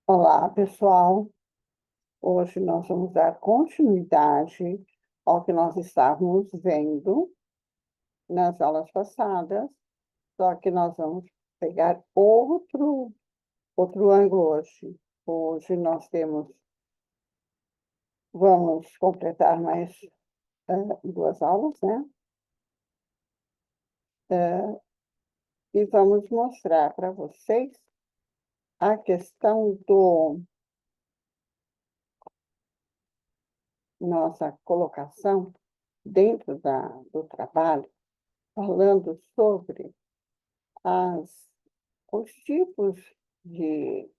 Olá, pessoal. Hoje nós vamos dar continuidade ao que nós estávamos vendo nas aulas passadas, só que nós vamos pegar outro ângulo hoje. Hoje nós vamos completar mais duas aulas, né? Eh, e vamos mostrar para vocês a questão nossa colocação dentro do trabalho, falando sobre as os tipos de,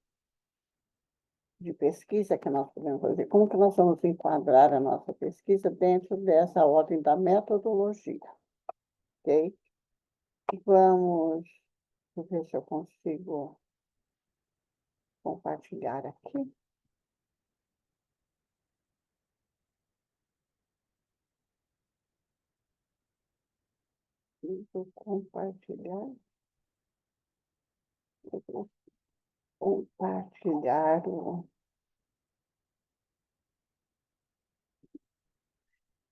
de pesquisa que nós podemos fazer, como que nós vamos enquadrar a nossa pesquisa dentro dessa ordem da metodologia, ok? Vamos, ver se eu consigo compartilhar aqui. Vou compartilhar. Vou compartilhar um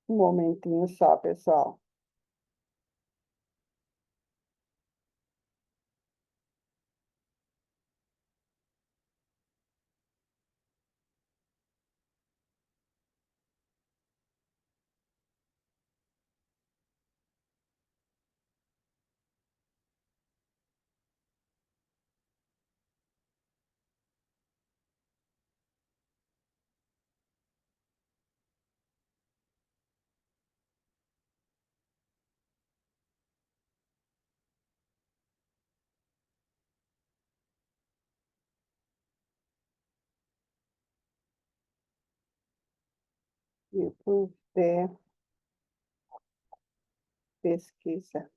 momentinho só, pessoal. Tipos de pesquisa.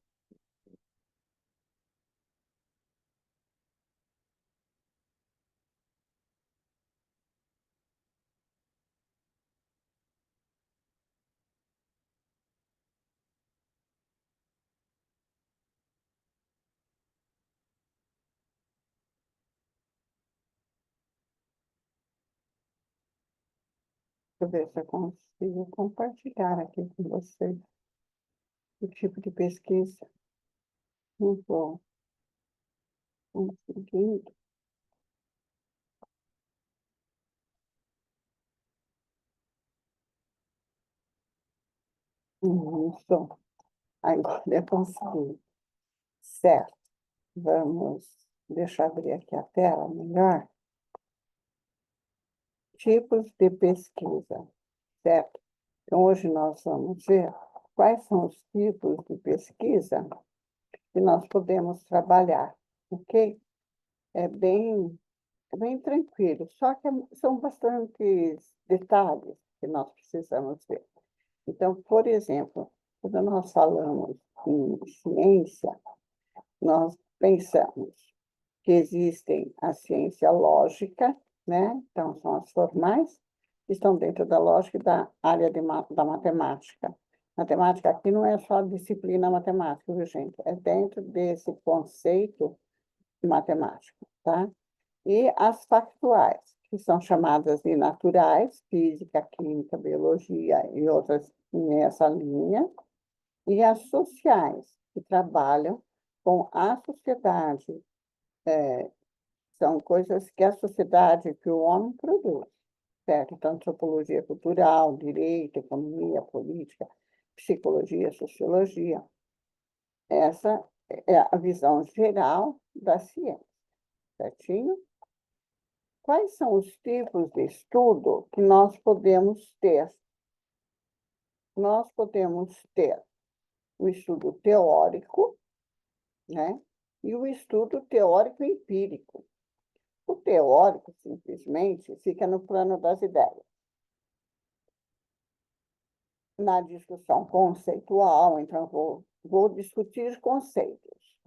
Deixa eu ver se eu consigo compartilhar aqui com vocês o tipo de pesquisa. Não vou conseguir. Isso. Agora eu consegui. Certo. Vamos, deixa eu abrir aqui a tela melhor. Tipos de pesquisa, certo? Então, hoje nós vamos ver quais são os tipos de pesquisa que nós podemos trabalhar, ok? É bem tranquilo, só que são bastantes detalhes que nós precisamos ver. Então, por exemplo, quando nós falamos em ciência, nós pensamos que existem a ciência lógica, né? Então, são as formais, que estão dentro da lógica e da área da matemática. Matemática aqui não é só disciplina matemática, viu, gente? É dentro desse conceito matemático, tá? E as factuais, que são chamadas de naturais, física, química, biologia e outras nessa linha, e as sociais, que trabalham com a sociedade, são coisas que a sociedade, que o homem produz, certo? Então, antropologia cultural, direito, economia, política, psicologia, sociologia. Essa é a visão geral da ciência, certinho? Quais são os tipos de estudo que nós podemos ter? Nós podemos ter o estudo teórico, né? E o estudo teórico empírico. O teórico, simplesmente, fica no plano das ideias. Na discussão conceitual, então, vou discutir conceitos,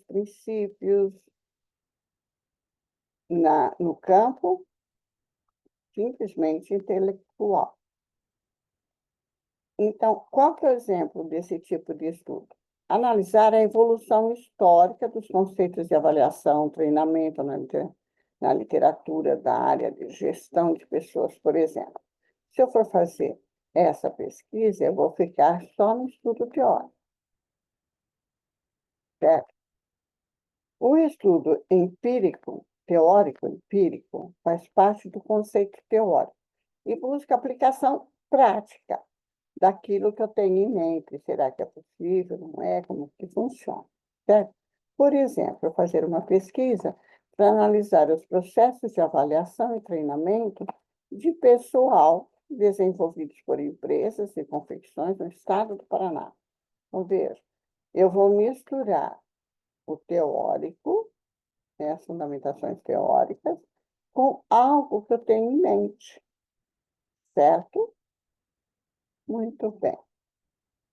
princípios, no campo simplesmente intelectual. Então, qual que é o exemplo desse tipo de estudo? Analisar a evolução histórica dos conceitos de avaliação, treinamento, na literatura da área de gestão de pessoas, por exemplo. Se eu for fazer essa pesquisa, eu vou ficar só no estudo teórico, certo? O estudo empírico, teórico-empírico, faz parte do conceito teórico e busca aplicação prática daquilo que eu tenho em mente. Será que é possível? Não é? Como que funciona? Certo? Por exemplo, eu fazer uma pesquisa para analisar os processos de avaliação e treinamento de pessoal desenvolvidos por empresas e confecções no estado do Paraná. Então, veja, eu vou misturar o teórico, né, as fundamentações teóricas, com algo que eu tenho em mente, certo? Muito bem.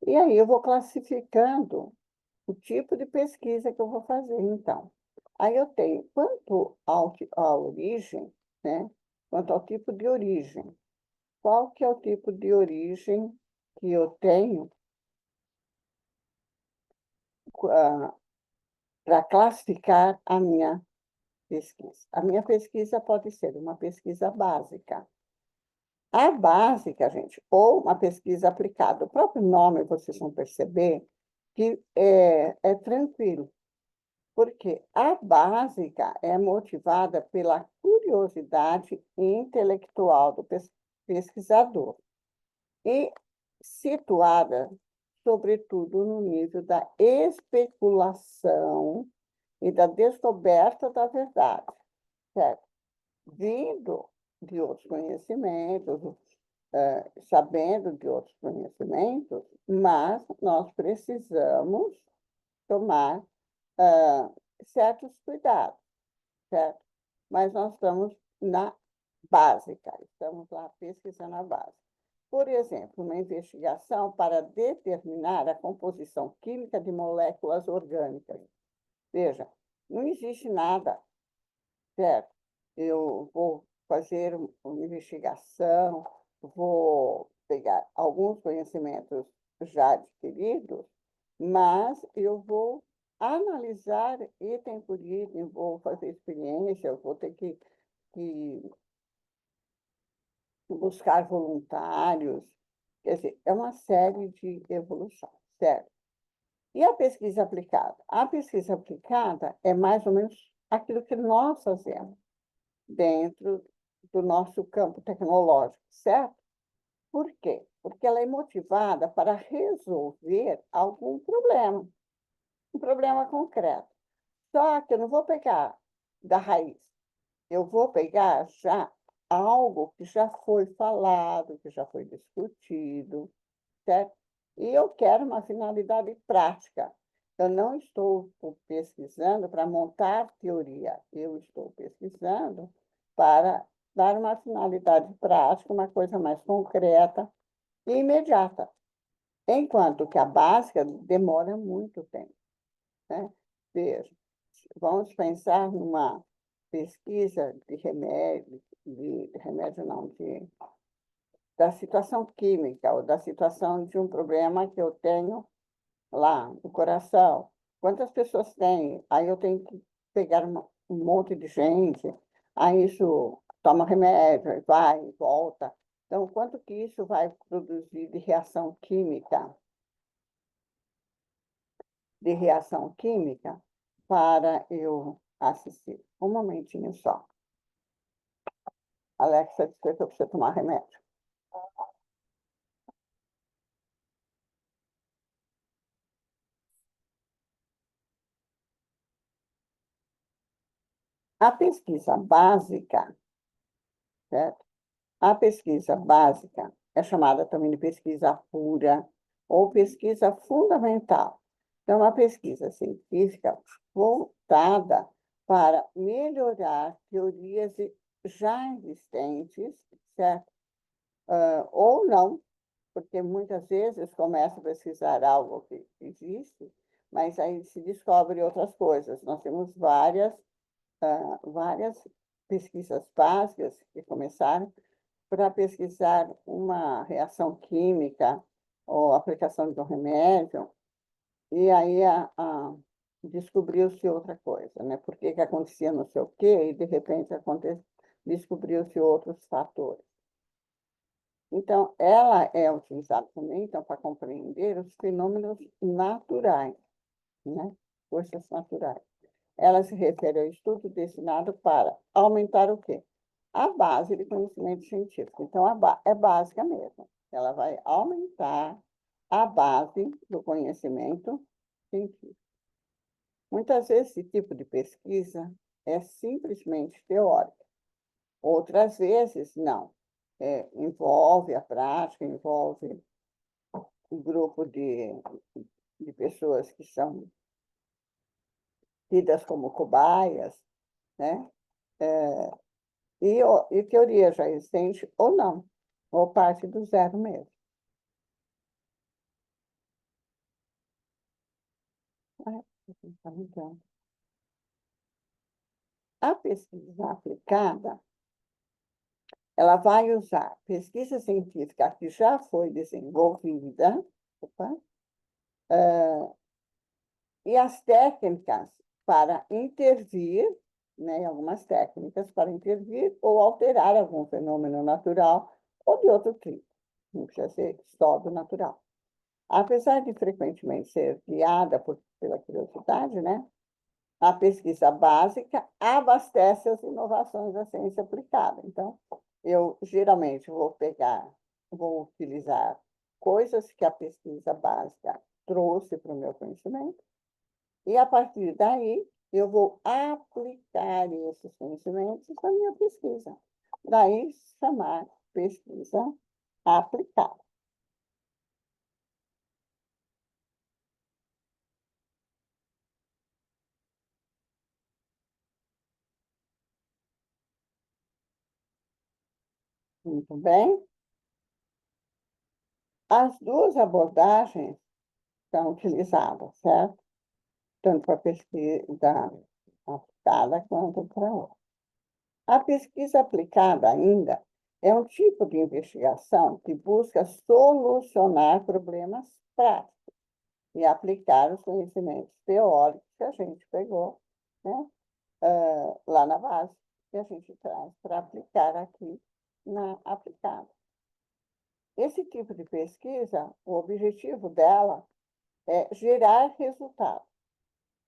E aí eu vou classificando o tipo de pesquisa que eu vou fazer, então. Aí eu tenho, quanto à origem, né? Quanto ao tipo de origem. Qual que é o tipo de origem que eu tenho para classificar a minha pesquisa? A minha pesquisa pode ser uma pesquisa básica. A básica, gente, ou uma pesquisa aplicada. O próprio nome, vocês vão perceber que é tranquilo, porque a básica é motivada pela curiosidade intelectual do pesquisador e situada, sobretudo, no nível da especulação e da descoberta da verdade, certo? Vindo de outros conhecimentos, sabendo de outros conhecimentos, mas nós precisamos tomar certos cuidados, certo? Mas nós estamos na básica, estamos lá pesquisando a base. Por exemplo, uma investigação para determinar a composição química de moléculas orgânicas. Veja, não existe nada, certo? Eu vou fazer uma investigação, vou pegar alguns conhecimentos já adquiridos, mas eu vou analisar item por item, vou fazer experiência, eu vou ter que buscar voluntários. Quer dizer, é uma série de evolução, certo? E a pesquisa aplicada? A pesquisa aplicada é mais ou menos aquilo que nós fazemos dentro do nosso campo tecnológico, certo? Por quê? Porque ela é motivada para resolver algum problema, um problema concreto. Só que eu não vou pegar da raiz, eu vou pegar já algo que já foi falado, que já foi discutido, certo? E eu quero uma finalidade prática. Eu não estou pesquisando para montar teoria, eu estou pesquisando para dar uma finalidade prática, uma coisa mais concreta e imediata. Enquanto que a básica demora muito tempo, né? Veja, vamos pensar numa pesquisa de remédio não, da situação química ou da situação de um problema que eu tenho lá no coração. Quantas pessoas têm? Aí eu tenho que pegar um monte de gente, aí isso toma remédio, vai, volta. Então, quanto que isso vai produzir de reação química para eu assistir? Um momentinho só. Alexa disse que eu preciso tomar remédio. A pesquisa básica, certo? A pesquisa básica é chamada também de pesquisa pura ou pesquisa fundamental. Então, uma pesquisa científica voltada para melhorar teorias já existentes, certo? Ou não, porque muitas vezes começa a pesquisar algo que existe, mas aí se descobre outras coisas. Nós temos várias pesquisas básicas que começaram para pesquisar uma reação química ou aplicação de um remédio, e aí descobriu-se outra coisa, né? Por que que acontecia não sei o quê, e de repente descobriu-se outros fatores. Então, ela é utilizada também, então, para compreender os fenômenos naturais, né? Forças naturais. Ela se refere ao estudo destinado para aumentar o quê? A base de conhecimento científico. Então, é básica mesmo. Ela vai aumentar a base do conhecimento científico. Muitas vezes, esse tipo de pesquisa é simplesmente teórica. Outras vezes, não. Envolve a prática, envolve um grupo de pessoas que são tidas como cobaias, né? E teoria já existente ou não, ou parte do zero mesmo. Então, a pesquisa aplicada, ela vai usar pesquisa científica que já foi desenvolvida, opa, e as técnicas para intervir, né, algumas técnicas para intervir ou alterar algum fenômeno natural ou de outro tipo. Não precisa ser só do natural. Apesar de frequentemente ser guiada pela curiosidade, né, a pesquisa básica abastece as inovações da ciência aplicada. Então, eu geralmente vou utilizar coisas que a pesquisa básica trouxe para o meu conhecimento, e a partir daí eu vou aplicar esses conhecimentos na minha pesquisa. Daí chamar pesquisa aplicada. Muito bem? As duas abordagens são utilizadas, certo? Tanto para a pesquisa aplicada quanto para outra. A pesquisa aplicada ainda é um tipo de investigação que busca solucionar problemas práticos e aplicar os conhecimentos teóricos que a gente pegou, né, lá na base, que a gente traz para aplicar aqui na aplicada. Esse tipo de pesquisa, o objetivo dela é gerar resultados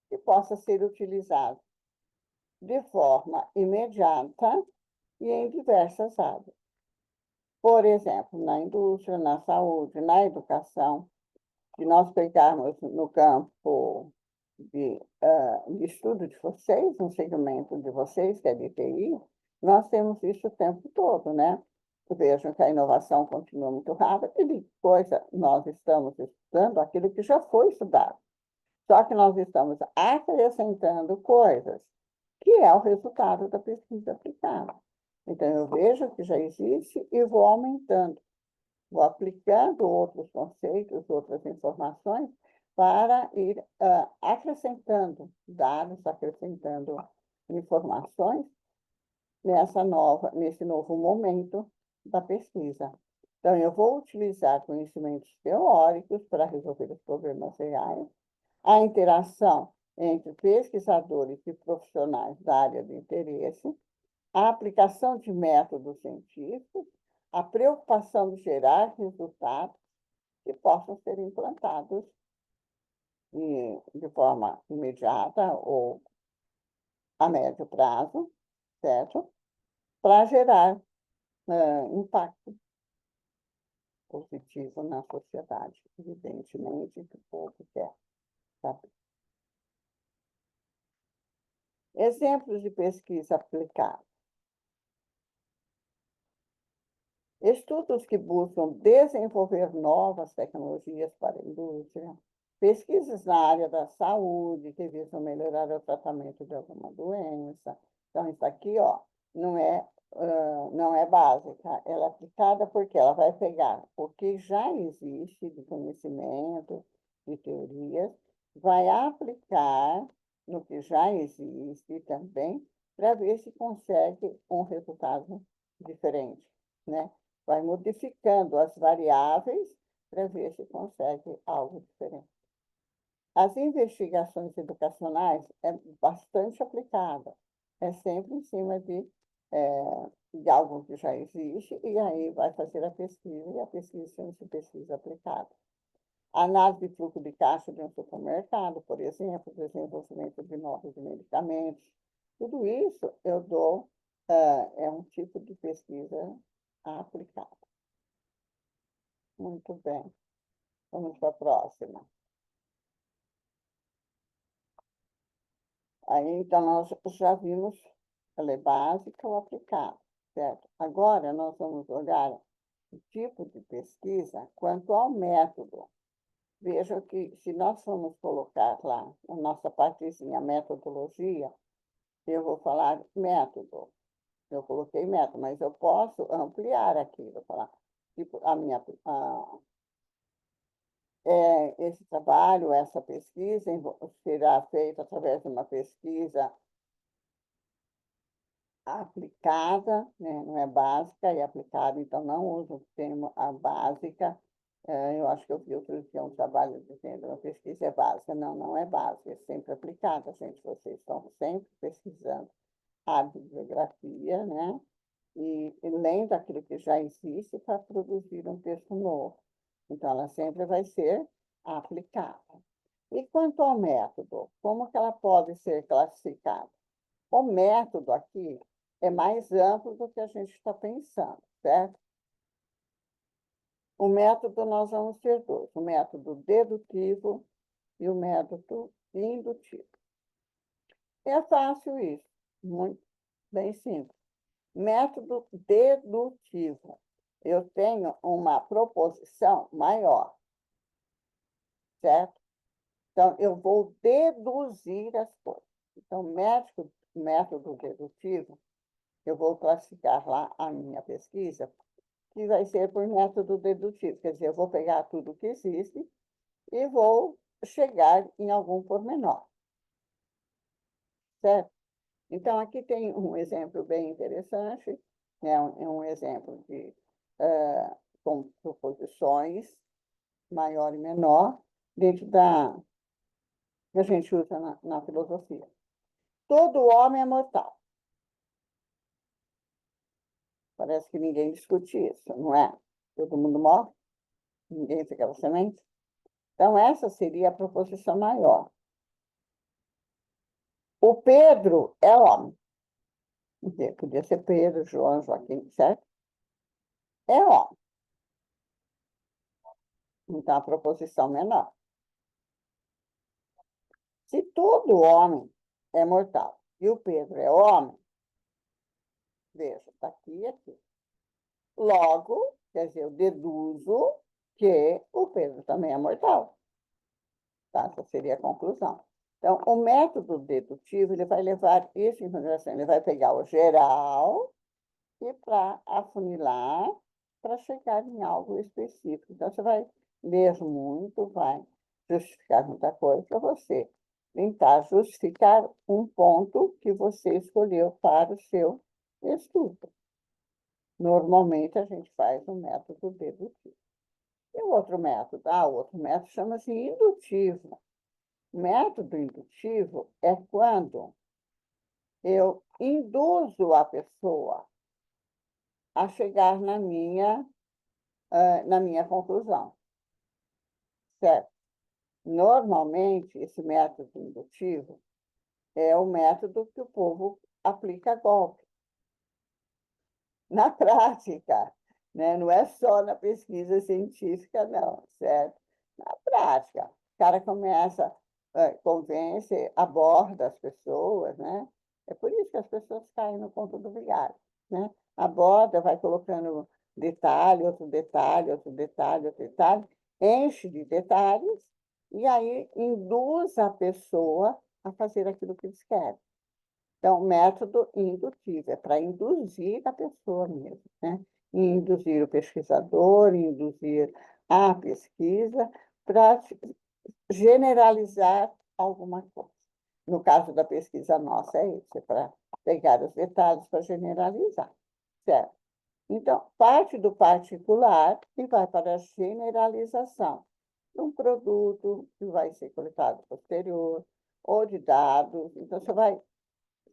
que possa ser utilizado de forma imediata e em diversas áreas. Por exemplo, na indústria, na saúde, na educação, se nós pegarmos no campo de estudo de vocês, no segmento de vocês, que é de TI, nós temos isso o tempo todo, né? Vejam que a inovação continua muito rápida e depois nós estamos estudando aquilo que já foi estudado. Só que nós estamos acrescentando coisas, que é o resultado da pesquisa aplicada. Então, eu vejo que já existe e vou aumentando, vou aplicando outros conceitos, outras informações, para ir acrescentando dados, acrescentando informações nesse novo momento da pesquisa. Então, eu vou utilizar conhecimentos teóricos para resolver os problemas reais, a interação entre pesquisadores e profissionais da área de interesse, a aplicação de métodos científicos, a preocupação de gerar resultados que possam ser implantados de forma imediata ou a médio prazo, certo? Para gerar impacto positivo na sociedade, evidentemente, que o povo quer saber. Exemplos de pesquisa aplicada. Estudos que buscam desenvolver novas tecnologias para a indústria, pesquisas na área da saúde que visam melhorar o tratamento de alguma doença. Então, isso aqui, ó, não é básica, ela é aplicada porque ela vai pegar o que já existe de conhecimento, de teorias, vai aplicar no que já existe também, para ver se consegue um resultado diferente, né? Vai modificando as variáveis para ver se consegue algo diferente. as investigações educacionais é bastante aplicada. É sempre em cima de algo que já existe, e aí vai fazer a pesquisa, e a pesquisa chama-se pesquisa aplicada. A análise de fluxo de caixa de um supermercado, por exemplo, desenvolvimento de novos medicamentos, tudo isso eu dou, é um tipo de pesquisa aplicada. Muito bem. Vamos para a próxima. Aí, então, nós já vimos ela é básica ou aplicada, certo? Agora, nós vamos olhar o tipo de pesquisa quanto ao método. Veja que, se nós formos colocar lá na nossa partezinha metodologia, eu vou falar método. Eu coloquei método, mas eu posso ampliar aqui, vou falar, tipo, esse trabalho, essa pesquisa será feita através de uma pesquisa aplicada, né? Não é básica, é aplicada, então não uso o termo a básica. Eu acho que eu vi outro dia um trabalho dizendo uma pesquisa é básica. Não, não é básica, é sempre aplicada, gente. Vocês estão sempre pesquisando a bibliografia, né? E lendo aquilo que já existe para produzir um texto novo. Então, ela sempre vai ser aplicada. E quanto ao método, como que ela pode ser classificada? O método aqui é mais amplo do que a gente está pensando, certo? O método nós vamos ter dois, o método dedutivo e o método indutivo. É fácil isso, muito bem simples. Método dedutivo. Eu tenho uma proposição maior, certo? Então, eu vou deduzir as coisas. Então, método dedutivo, eu vou classificar lá a minha pesquisa, que vai ser por método dedutivo. Quer dizer, eu vou pegar tudo que existe e vou chegar em algum pormenor, certo? Então, aqui tem um exemplo bem interessante, né? Um exemplo de com proposições, maior e menor, dentro que a gente usa na filosofia. Todo homem é mortal. Parece que ninguém discute isso, não é? Todo mundo morre, ninguém fica semente. Então, essa seria a proposição maior. O Pedro é homem. Podia ser Pedro, João, Joaquim, certo? É homem. Então, a proposição menor. Se todo homem é mortal e o Pedro é homem, veja, está aqui e aqui. Logo, quer dizer, eu deduzo que o Pedro também é mortal. Tá? Essa seria a conclusão. Então, o método dedutivo ele vai levar isso em consideração. Ele vai pegar o geral e para afunilar para chegar em algo específico. Então, você vai ler muito, vai justificar muita coisa para você tentar justificar um ponto que você escolheu para o seu estudo. Normalmente, a gente faz um método dedutivo. E o outro método? O outro método chama-se indutivo. O método indutivo é quando eu induzo a pessoa a chegar na minha conclusão, certo? Normalmente, esse método indutivo é o método que o povo aplica a golpe. Na prática, né? Não é só na pesquisa científica, não, certo? Na prática, o cara começa, convence, aborda as pessoas, né? É por isso que as pessoas caem no conto do vigário, né? Aborda, vai colocando detalhe, outro detalhe, outro detalhe, outro detalhe, enche de detalhes e aí induz a pessoa a fazer aquilo que eles querem. Então, método indutivo, é para induzir a pessoa mesmo, né? Induzir o pesquisador, induzir a pesquisa para generalizar alguma coisa. No caso da pesquisa nossa, é isso, é para pegar os detalhes para generalizar, certo? Então, parte do particular e vai para a generalização. de um produto que vai ser coletado posterior, ou de dados. Então, você vai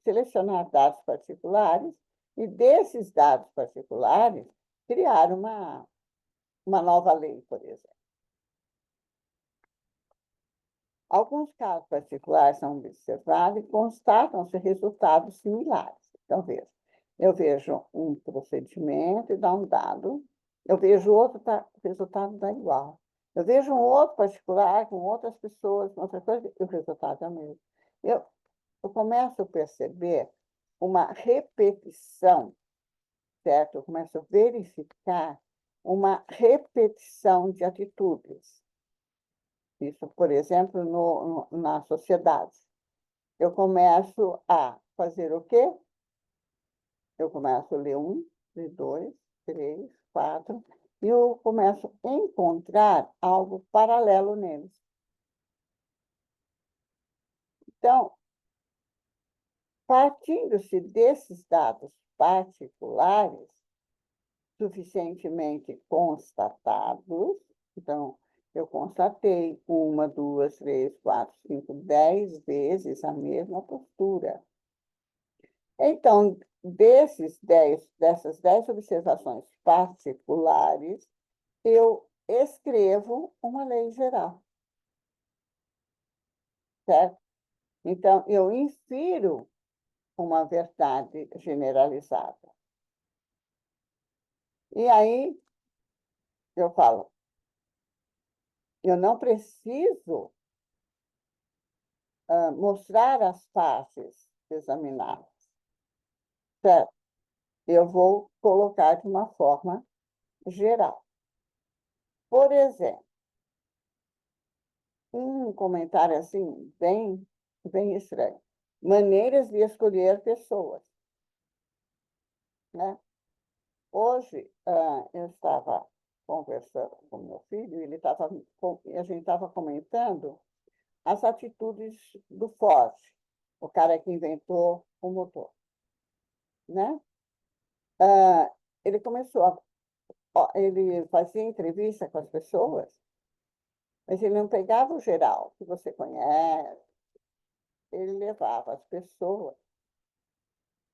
selecionar dados particulares e, desses dados particulares, criar uma nova lei, por exemplo. Alguns casos particulares são observados e constatam-se resultados similares. Então, veja, eu vejo um procedimento e dá um dado, eu vejo outro, o resultado dá igual. Eu vejo um outro particular com outras pessoas, com outra coisa, e o resultado é o mesmo. Eu começo a perceber uma repetição, certo? Eu começo a verificar uma repetição de atitudes. Isso, por exemplo, na sociedade. Eu começo a fazer o quê? Eu começo a ler um, ler dois, três, quatro, e eu começo a encontrar algo paralelo neles. Então, partindo-se desses dados particulares, suficientemente constatados, então, eu constatei uma, duas, três, quatro, cinco, 10 vezes a mesma postura. Então, dessas 10 observações particulares, eu escrevo uma lei geral, certo? Então, eu insiro uma verdade generalizada. E aí, eu falo, eu não preciso mostrar as faces examinadas, certo? Eu vou colocar de uma forma geral. Por exemplo, um comentário assim, bem estranho. Maneiras de escolher pessoas, né? Hoje, eu estava conversando com meu filho, e a gente estava comentando as atitudes do Ford, o cara que inventou o motor, né? Ele ele fazia entrevista com as pessoas, mas ele não pegava o geral, que você conhece, ele levava as pessoas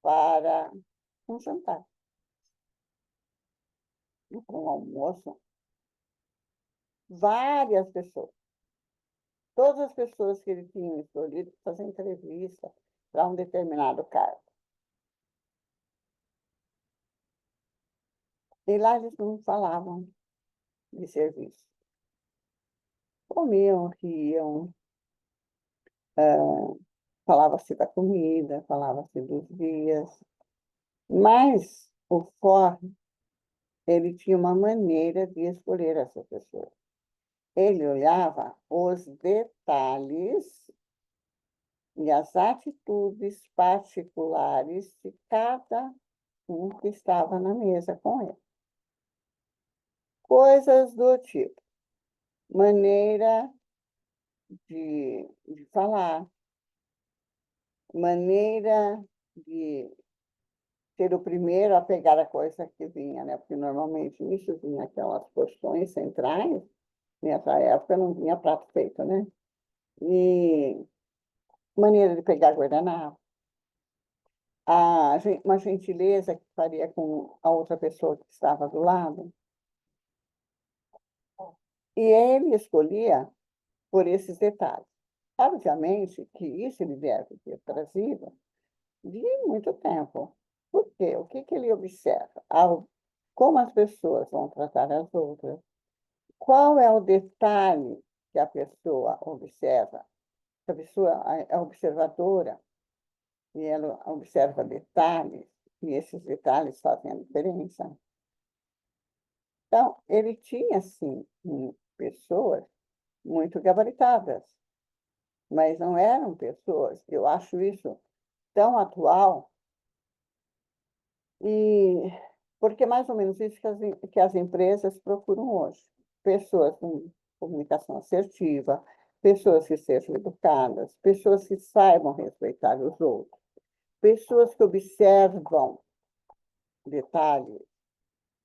para um jantar, um almoço, várias pessoas. Todas as pessoas que ele tinha escolhido para fazer entrevista para um determinado cargo. E lá eles não falavam de serviço. Comiam, riam, falava-se da comida, falava-se dos dias. Mas o Ford, ele tinha uma maneira de escolher essa pessoa. Ele olhava os detalhes e as atitudes particulares de cada um que estava na mesa com ele. Coisas do tipo, maneira de falar, maneira de ser o primeiro a pegar a coisa que vinha, né? Porque normalmente isso vinha aquelas porções centrais, nessa época não vinha prato feito, né? E maneira de pegar guardanapo, uma gentileza que faria com a outra pessoa que estava do lado. E ele escolhia por esses detalhes. Obviamente que isso ele deve ter trazido de muito tempo. Por quê? O que ele observa? Como as pessoas vão tratar as outras. Qual é o detalhe que a pessoa observa? A pessoa é observadora e ela observa detalhes, e esses detalhes fazem a diferença. Então, ele tinha, sim, pessoas muito gabaritadas, mas não eram pessoas, eu acho isso tão atual, e porque é mais ou menos isso que as empresas procuram hoje. Pessoas com comunicação assertiva, pessoas que sejam educadas, pessoas que saibam respeitar os outros, pessoas que observam detalhes,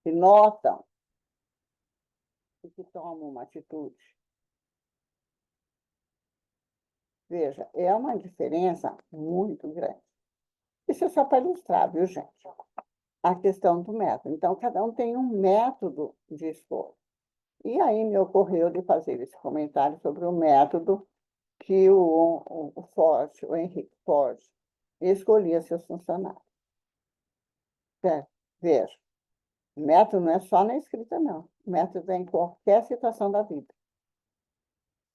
que notam e que tomam uma atitude. Veja, é uma diferença muito grande. Isso é só para ilustrar, viu, gente? A questão do método. Então, cada um tem um método de escolha. E aí me ocorreu de fazer esse comentário sobre o método que o Ford, o Henrique Ford, escolhia seus funcionários. Certo? Veja, o método não é só na escrita, não. O método é em qualquer situação da vida.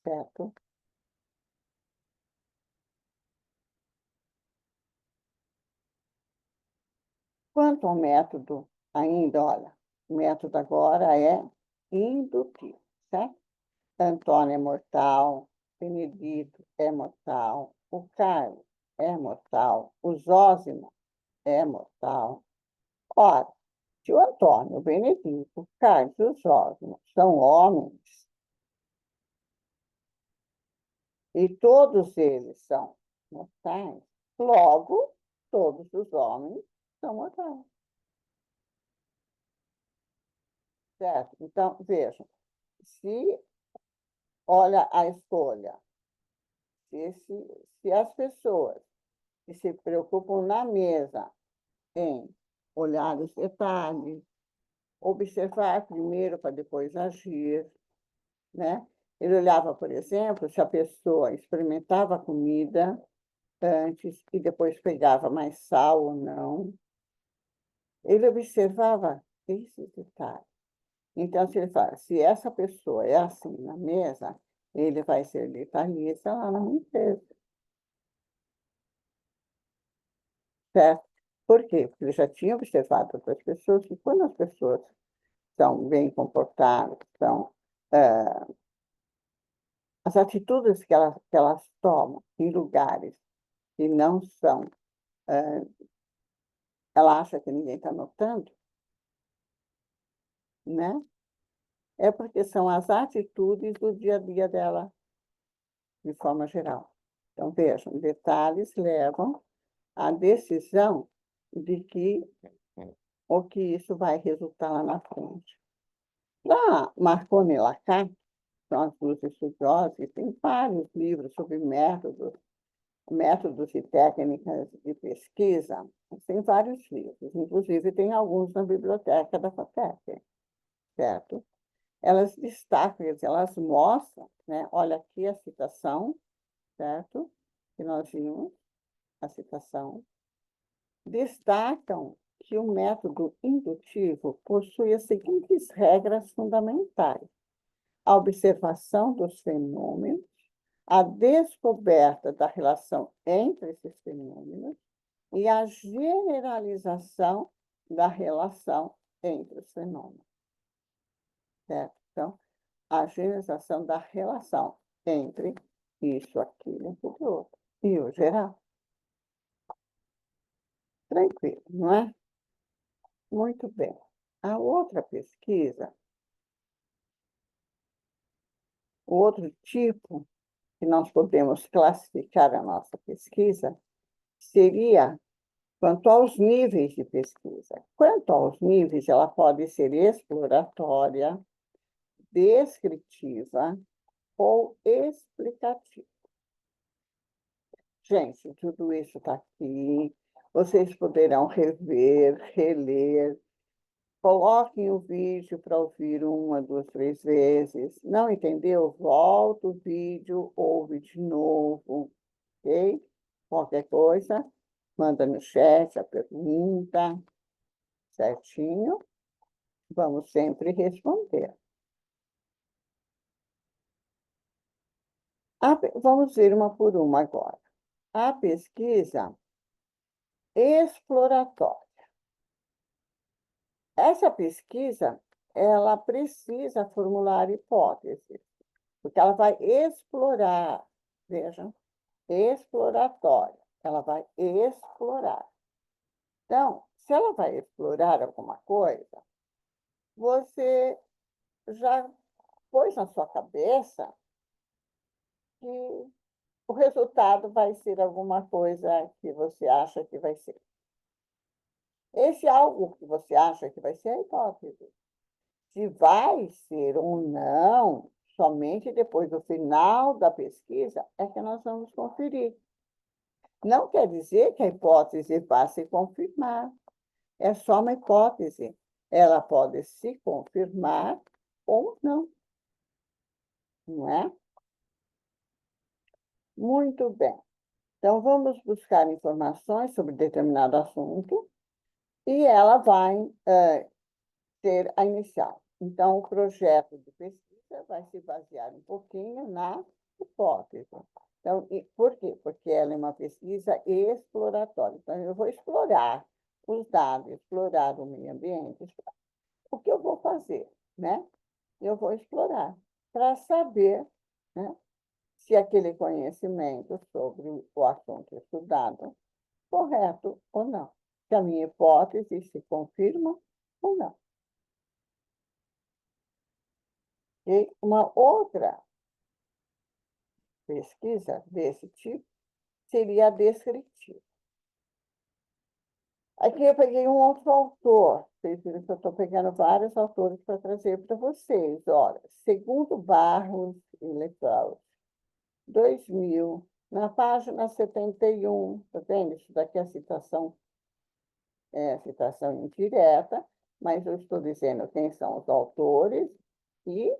Certo? Quanto ao método, ainda, olha, o método agora é indutivo, certo? Antônio é mortal, Benedito é mortal, o Carlos é mortal, o Zósimo é mortal. Ora, se o Antônio, o Benedito, o Carlos e o Zósimo são homens, e todos eles são mortais, logo, todos os homens são mortais. Certo? Então, vejam, se olha a escolha, se as pessoas que se preocupam na mesa em olhar os detalhes, observar primeiro para depois agir, né? Ele olhava, por exemplo, se a pessoa experimentava a comida antes e depois pegava mais sal ou não. Ele observava esses detalhes. Então, se ele fala, se essa pessoa é assim na mesa, ele vai ser detalhista lá na empresa. Certo? Por quê? Porque ele já tinha observado outras pessoas que quando as pessoas são bem comportadas, são, as atitudes que elas tomam em lugares que não são, ela acha que ninguém está notando, né? É porque são as atitudes do dia a dia dela, de forma geral. Então, vejam, detalhes levam à decisão de que o que isso vai resultar lá na frente. Lá, Marconi e Lacan, são as duas estudiosas, e tem vários livros sobre métodos e técnicas de pesquisa. Tem vários livros, inclusive tem alguns na biblioteca da FATEC, certo? Elas destacam, elas mostram, né? Olha aqui a citação, certo? Que nós vimos, a citação. Destacam que o método indutivo possui as seguintes regras fundamentais: a observação dos fenômenos, a descoberta da relação entre esses fenômenos e a generalização da relação entre os fenômenos. Certo? Então, a generalização da relação entre isso, aquilo e o outro, e o geral. Tranquilo, não é? Muito bem. A outra pesquisa, o outro tipo que nós podemos classificar a nossa pesquisa seria quanto aos níveis de pesquisa. Quanto aos níveis, ela pode ser exploratória, descritiva ou explicativa. Gente, tudo isso está aqui. Vocês poderão rever, reler. Coloquem o vídeo para ouvir uma, duas, três vezes. Não entendeu? Volta o vídeo, ouve de novo, ok? Qualquer coisa, manda no chat a pergunta, certinho? Vamos sempre responder. Vamos ver uma por uma agora. A pesquisa exploratória. Essa pesquisa, ela precisa formular hipóteses, porque ela vai explorar, vejam, exploratória. Ela vai explorar. Então, se ela vai explorar alguma coisa, você já pôs na sua cabeça que o resultado vai ser alguma coisa que você acha que vai ser. Esse algo que você acha que vai ser a hipótese. Se vai ser ou não, Somente depois do final da pesquisa é que nós vamos conferir. Não quer dizer que a hipótese vá se confirmar. É só uma hipótese. Ela pode se confirmar ou não. Não é? Muito bem. Então, vamos buscar informações sobre determinado assunto e ela vai ser a inicial. Então, o projeto de pesquisa vai se basear um pouquinho na hipótese. Então, por quê? Porque ela é uma pesquisa exploratória. Então, eu vou explorar os dados, explorar o meio ambiente. O que eu vou fazer, né? Eu vou explorar para saber, né, se aquele conhecimento sobre o assunto estudado é correto ou não. Se a minha hipótese se confirma ou não. E uma outra pesquisa desse tipo seria a descritiva. Aqui eu peguei um outro autor. Vocês viram que eu estou pegando vários autores para trazer para vocês. Olha, segundo Barros e Leclerc, 2000, na página 71, está vendo? Isso daqui é citação indireta, mas eu estou dizendo quem são os autores e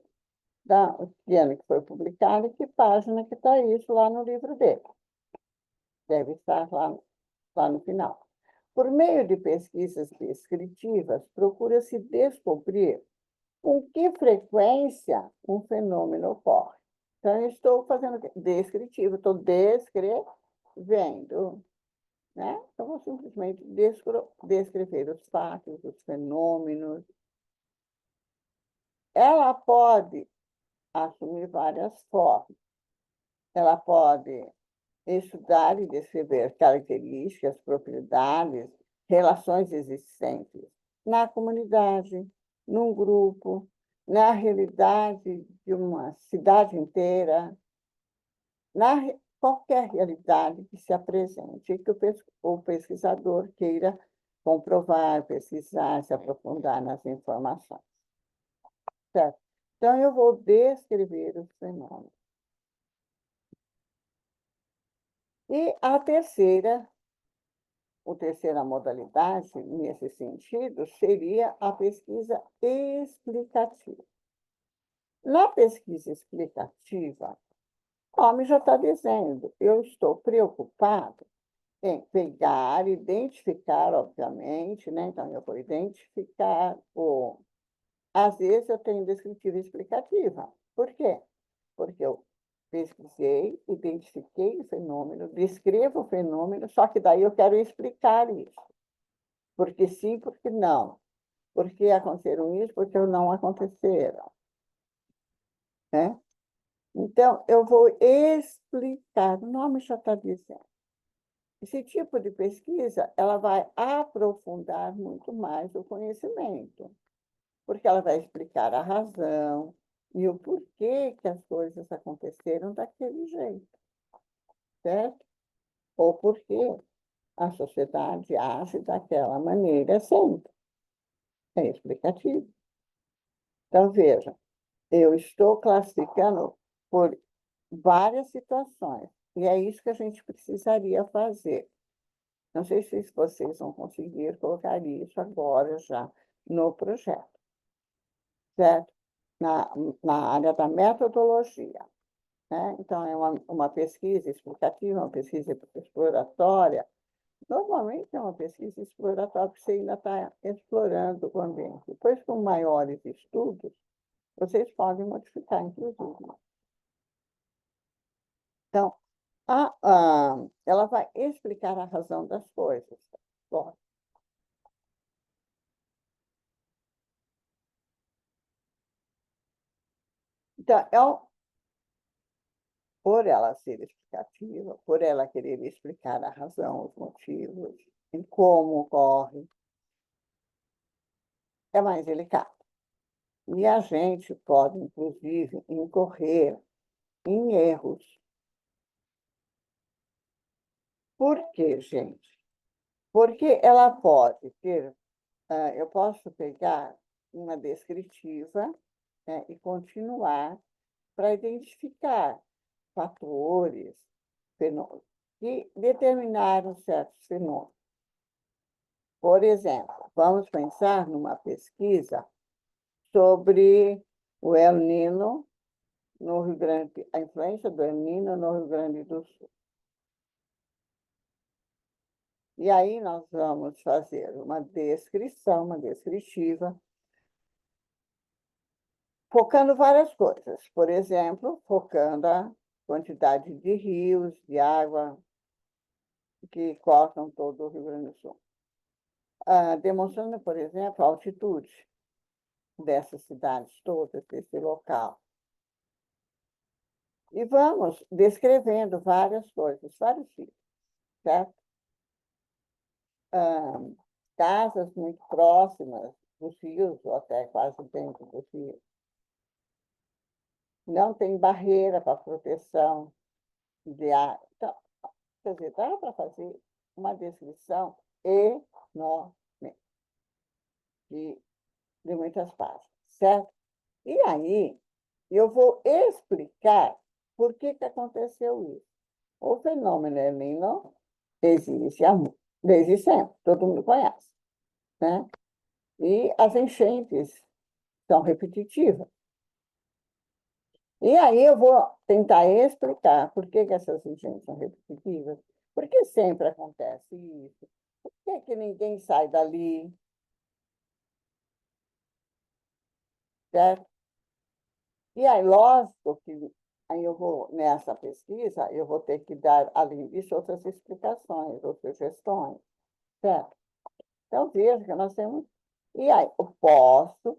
que ano que foi publicado e que página que está isso lá no livro dele. Deve estar lá no final. Por meio de pesquisas descritivas, procura-se descobrir com que frequência um fenômeno ocorre. Então, eu estou fazendo descritivo, estou descrevendo, né? Então, vou simplesmente descrever os fatos, os fenômenos. Ela pode assumir várias formas. Ela pode estudar e descrever características, propriedades, relações existentes na comunidade, num grupo, na realidade de uma cidade inteira, qualquer realidade que se apresente e que o pesquisador queira comprovar, pesquisar, se aprofundar nas informações. Certo? Então, eu vou descrever os fenômenos. E a terceira modalidade, nesse sentido, seria a pesquisa explicativa. Na pesquisa explicativa, o nome já está dizendo, eu estou preocupado em pegar, identificar, obviamente, né? Então, eu vou identificar, às vezes eu tenho descritiva explicativa. Por quê? Porque eu pesquisei, identifiquei o fenômeno, descrevo o fenômeno, só que daí eu quero explicar isso. Porque sim, porque não. Porque aconteceram isso, porque não aconteceram. Né? Então, eu vou explicar, o nome já está dizendo. Esse tipo de pesquisa, ela vai aprofundar muito mais o conhecimento, porque ela vai explicar a razão e o porquê que as coisas aconteceram daquele jeito, certo? Ou porquê a sociedade age daquela maneira sempre. É explicativo. Então, veja, eu estou classificando por várias situações, e é isso que a gente precisaria fazer. Não sei se vocês vão conseguir colocar isso agora já no projeto, certo? Na área da metodologia. Né? Então, é uma pesquisa explicativa, uma pesquisa exploratória. Normalmente é uma pesquisa exploratória, porque você ainda está explorando o ambiente. Depois, com maiores estudos, vocês podem modificar, inclusive. Então, ela vai explicar a razão das coisas. Bom, então, por ela ser explicativa, por ela querer explicar a razão, os motivos, em como ocorre, é mais delicado. E a gente pode, inclusive, incorrer em erros. Por quê, gente? Porque ela pode ter, eu posso pegar uma descritiva, né, e continuar para identificar fatores, fenômenos, que determinaram certos fenômenos. Por exemplo, vamos pensar numa pesquisa sobre o El Niño no Rio Grande, a influência do El Niño no Rio Grande do Sul. E aí nós vamos fazer uma descrição, uma descritiva, focando várias coisas. Por exemplo, focando a quantidade de rios, de água que cortam todo o Rio Grande do Sul. Demonstrando, por exemplo, a altitude dessas cidades todas, desse local. E vamos descrevendo várias coisas, vários tipos, certo? Casas muito próximas dos rios, ou até quase dentro dos rios. Não tem barreira para proteção de água. Então, quer dizer, dá para fazer uma descrição enorme de muitas páginas, certo? E aí, eu vou explicar por que aconteceu isso. O fenômeno El Niño existe desde sempre, todo mundo conhece, né? E as enchentes são repetitivas. E aí eu vou tentar explicar por que essas enchentes são repetitivas, por que sempre acontece isso, por que ninguém sai dali, certo? E aí, lógico que aí eu vou, nessa pesquisa, eu vou ter que dar, além disso, outras explicações, outras sugestões, certo? Então, veja que nós temos... E aí, eu posso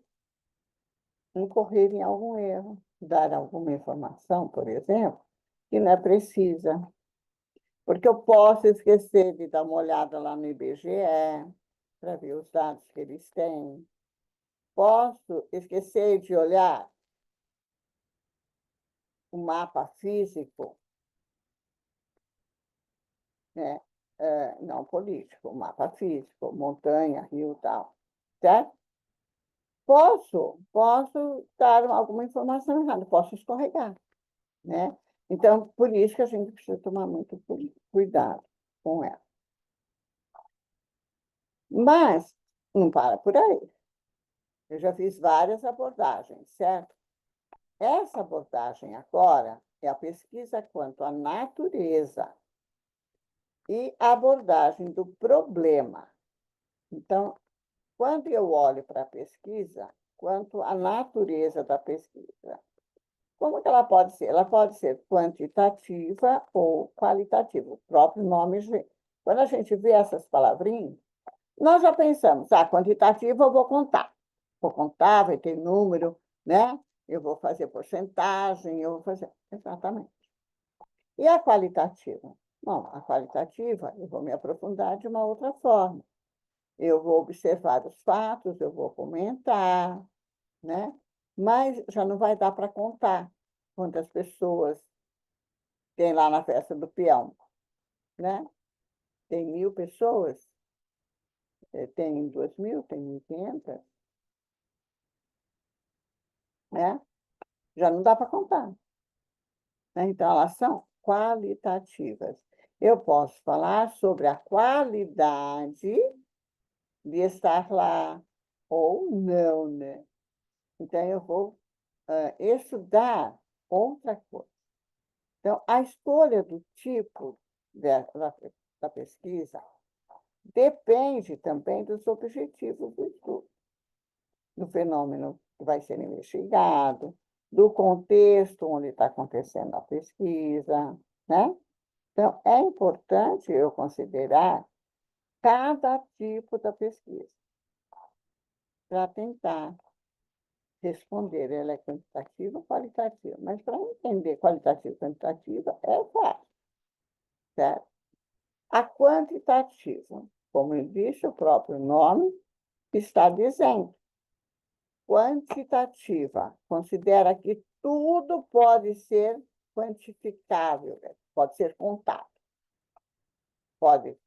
incorrer em algum erro, dar alguma informação, por exemplo, que não é precisa. Porque eu posso esquecer de dar uma olhada lá no IBGE, para ver os dados que eles têm. Posso esquecer de olhar o mapa físico, né? Não político, o mapa físico, montanha, rio e tal, certo? Posso dar alguma informação errada, posso escorregar, né? Então, por isso que a gente precisa tomar muito cuidado com ela. Mas não para por aí. Eu já fiz várias abordagens, certo? Essa abordagem agora é a pesquisa quanto à natureza e a abordagem do problema. Então, quando eu olho para a pesquisa, quanto à natureza da pesquisa, como que ela pode ser? Ela pode ser quantitativa ou qualitativa. O próprio nome, quando a gente vê essas palavrinhas, nós já pensamos, quantitativa eu vou contar. Vou contar, vai ter número, né? Eu vou fazer porcentagem, eu vou fazer... Exatamente. E a qualitativa? Bom, a qualitativa eu vou me aprofundar de uma outra forma. Eu vou observar os fatos, eu vou comentar, né? Mas já não vai dar para contar quantas pessoas tem lá na festa do peão, né? Tem 1.000 pessoas, tem 2.000, tem 1.500, né? Já não dá para contar, né? Então, elas são qualitativas. Eu posso falar sobre a qualidade de estar lá ou não, né? Então, eu vou estudar outra coisa. Então, a escolha do tipo da pesquisa depende também dos objetivos do estudo, do fenômeno que vai ser investigado, do contexto onde está acontecendo a pesquisa, né? Então, é importante eu considerar cada tipo da pesquisa para tentar responder. Ela é quantitativa ou qualitativa, mas para entender qualitativa e quantitativa é fácil, certo? A quantitativa, como eu disse, o próprio nome está dizendo. Quantitativa considera que tudo pode ser quantificável, né? Pode ser contado, pode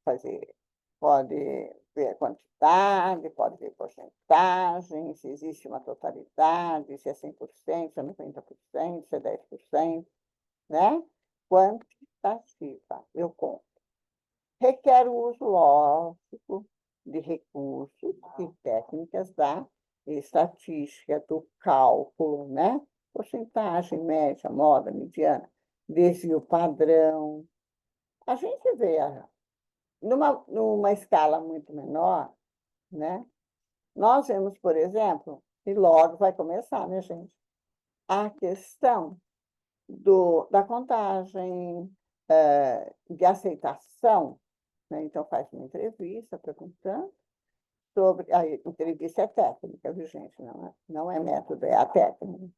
ver quantidade, pode ver porcentagem, se existe uma totalidade, se é 100%, se é 90%, se é 10%, né? Quantitativa, eu conto. Requer o uso lógico de recursos e técnicas da estatística, do cálculo, né? Porcentagem, média, moda, mediana, desvio padrão. A gente vê, numa escala muito menor, né? Nós vemos, por exemplo, e logo vai começar, né, gente? A questão da contagem, de aceitação, né? Então, faz uma entrevista perguntando sobre. A entrevista é técnica, viu, gente? Não é método, é a técnica.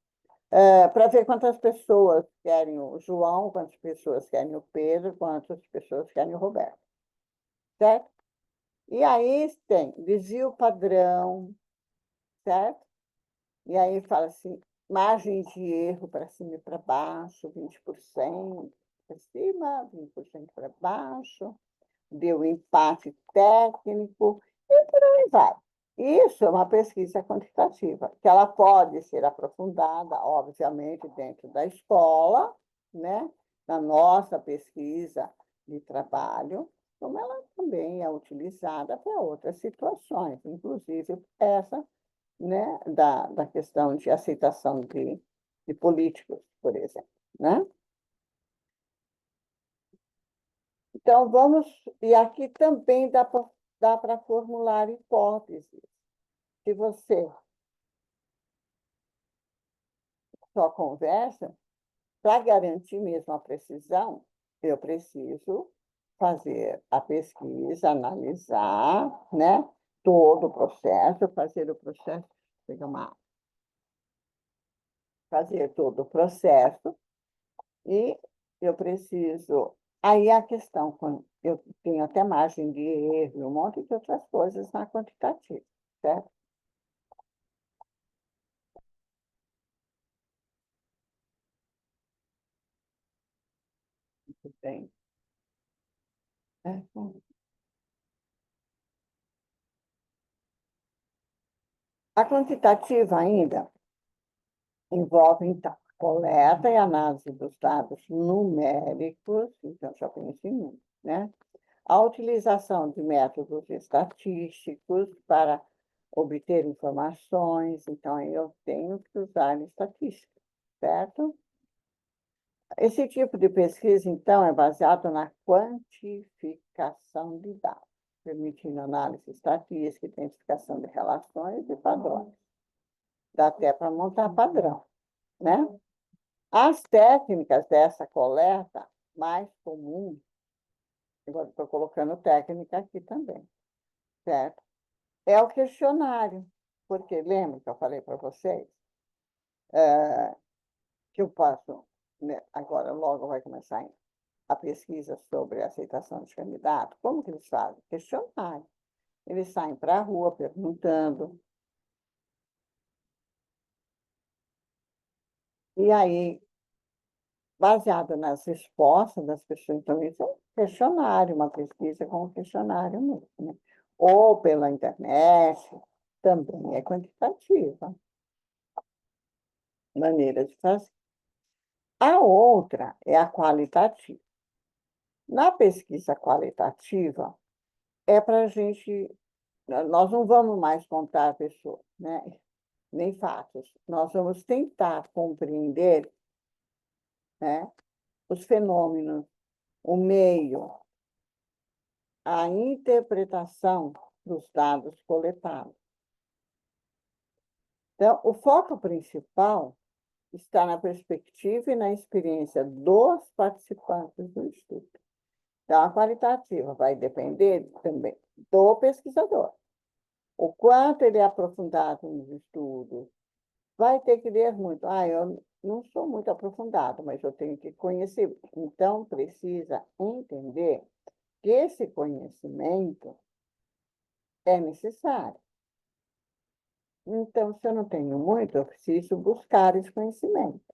Para ver quantas pessoas querem o João, quantas pessoas querem o Pedro, quantas pessoas querem o Roberto. Certo? E aí tem desvio padrão, certo? E aí fala assim, margem de erro para cima e para baixo, 20% para cima, 20% para baixo, deu empate técnico, e por aí vai. Isso é uma pesquisa quantitativa, que ela pode ser aprofundada, obviamente, dentro da escola, né? Na nossa pesquisa de trabalho, como ela também é utilizada para outras situações, inclusive essa, né, da questão de aceitação de políticos, por exemplo, né? Então, vamos. E aqui também dá para formular hipóteses. Se você só conversa, para garantir mesmo a precisão, eu preciso fazer a pesquisa, analisar, né, todo o processo, fazer o processo, pegar uma, fazer todo o processo, e eu preciso. Aí a questão, eu tenho até margem de erro, um monte de outras coisas na quantitativa, certo? Muito bem. É, a quantitativa ainda envolve, então, coleta e análise dos dados numéricos, então já conheci muito, né? A utilização de métodos estatísticos para obter informações, então eu tenho que usar estatística, certo? Esse tipo de pesquisa, então, é baseado na quantificação de dados, permitindo análise estatística, identificação de relações e padrões. Dá até para montar padrão, né? As técnicas dessa coleta mais comum, agora estou colocando técnica aqui também, certo? É o questionário, porque lembra que eu falei para vocês que eu passo, né, agora logo vai começar a pesquisa sobre a aceitação de candidato. Como que eles fazem? Questionário. Eles saem para a rua perguntando, e aí, baseado nas respostas das pessoas, então isso é um questionário, uma pesquisa com um questionário mesmo, né? Ou pela internet, também é quantitativa, maneira de fazer. A outra é a qualitativa. Na pesquisa qualitativa, é para a gente. Nós não vamos mais contar pessoas, né? Nem fatos. Nós vamos tentar compreender, né, os fenômenos, o meio, a interpretação dos dados coletados. Então, o foco principal está na perspectiva e na experiência dos participantes do estudo. Então, a qualitativa vai depender também do pesquisador. O quanto ele é aprofundado nos estudos, vai ter que ler muito. Eu não sou muito aprofundado, mas eu tenho que conhecer. Então, precisa entender que esse conhecimento é necessário. Então, se eu não tenho muito, eu preciso buscar esse conhecimento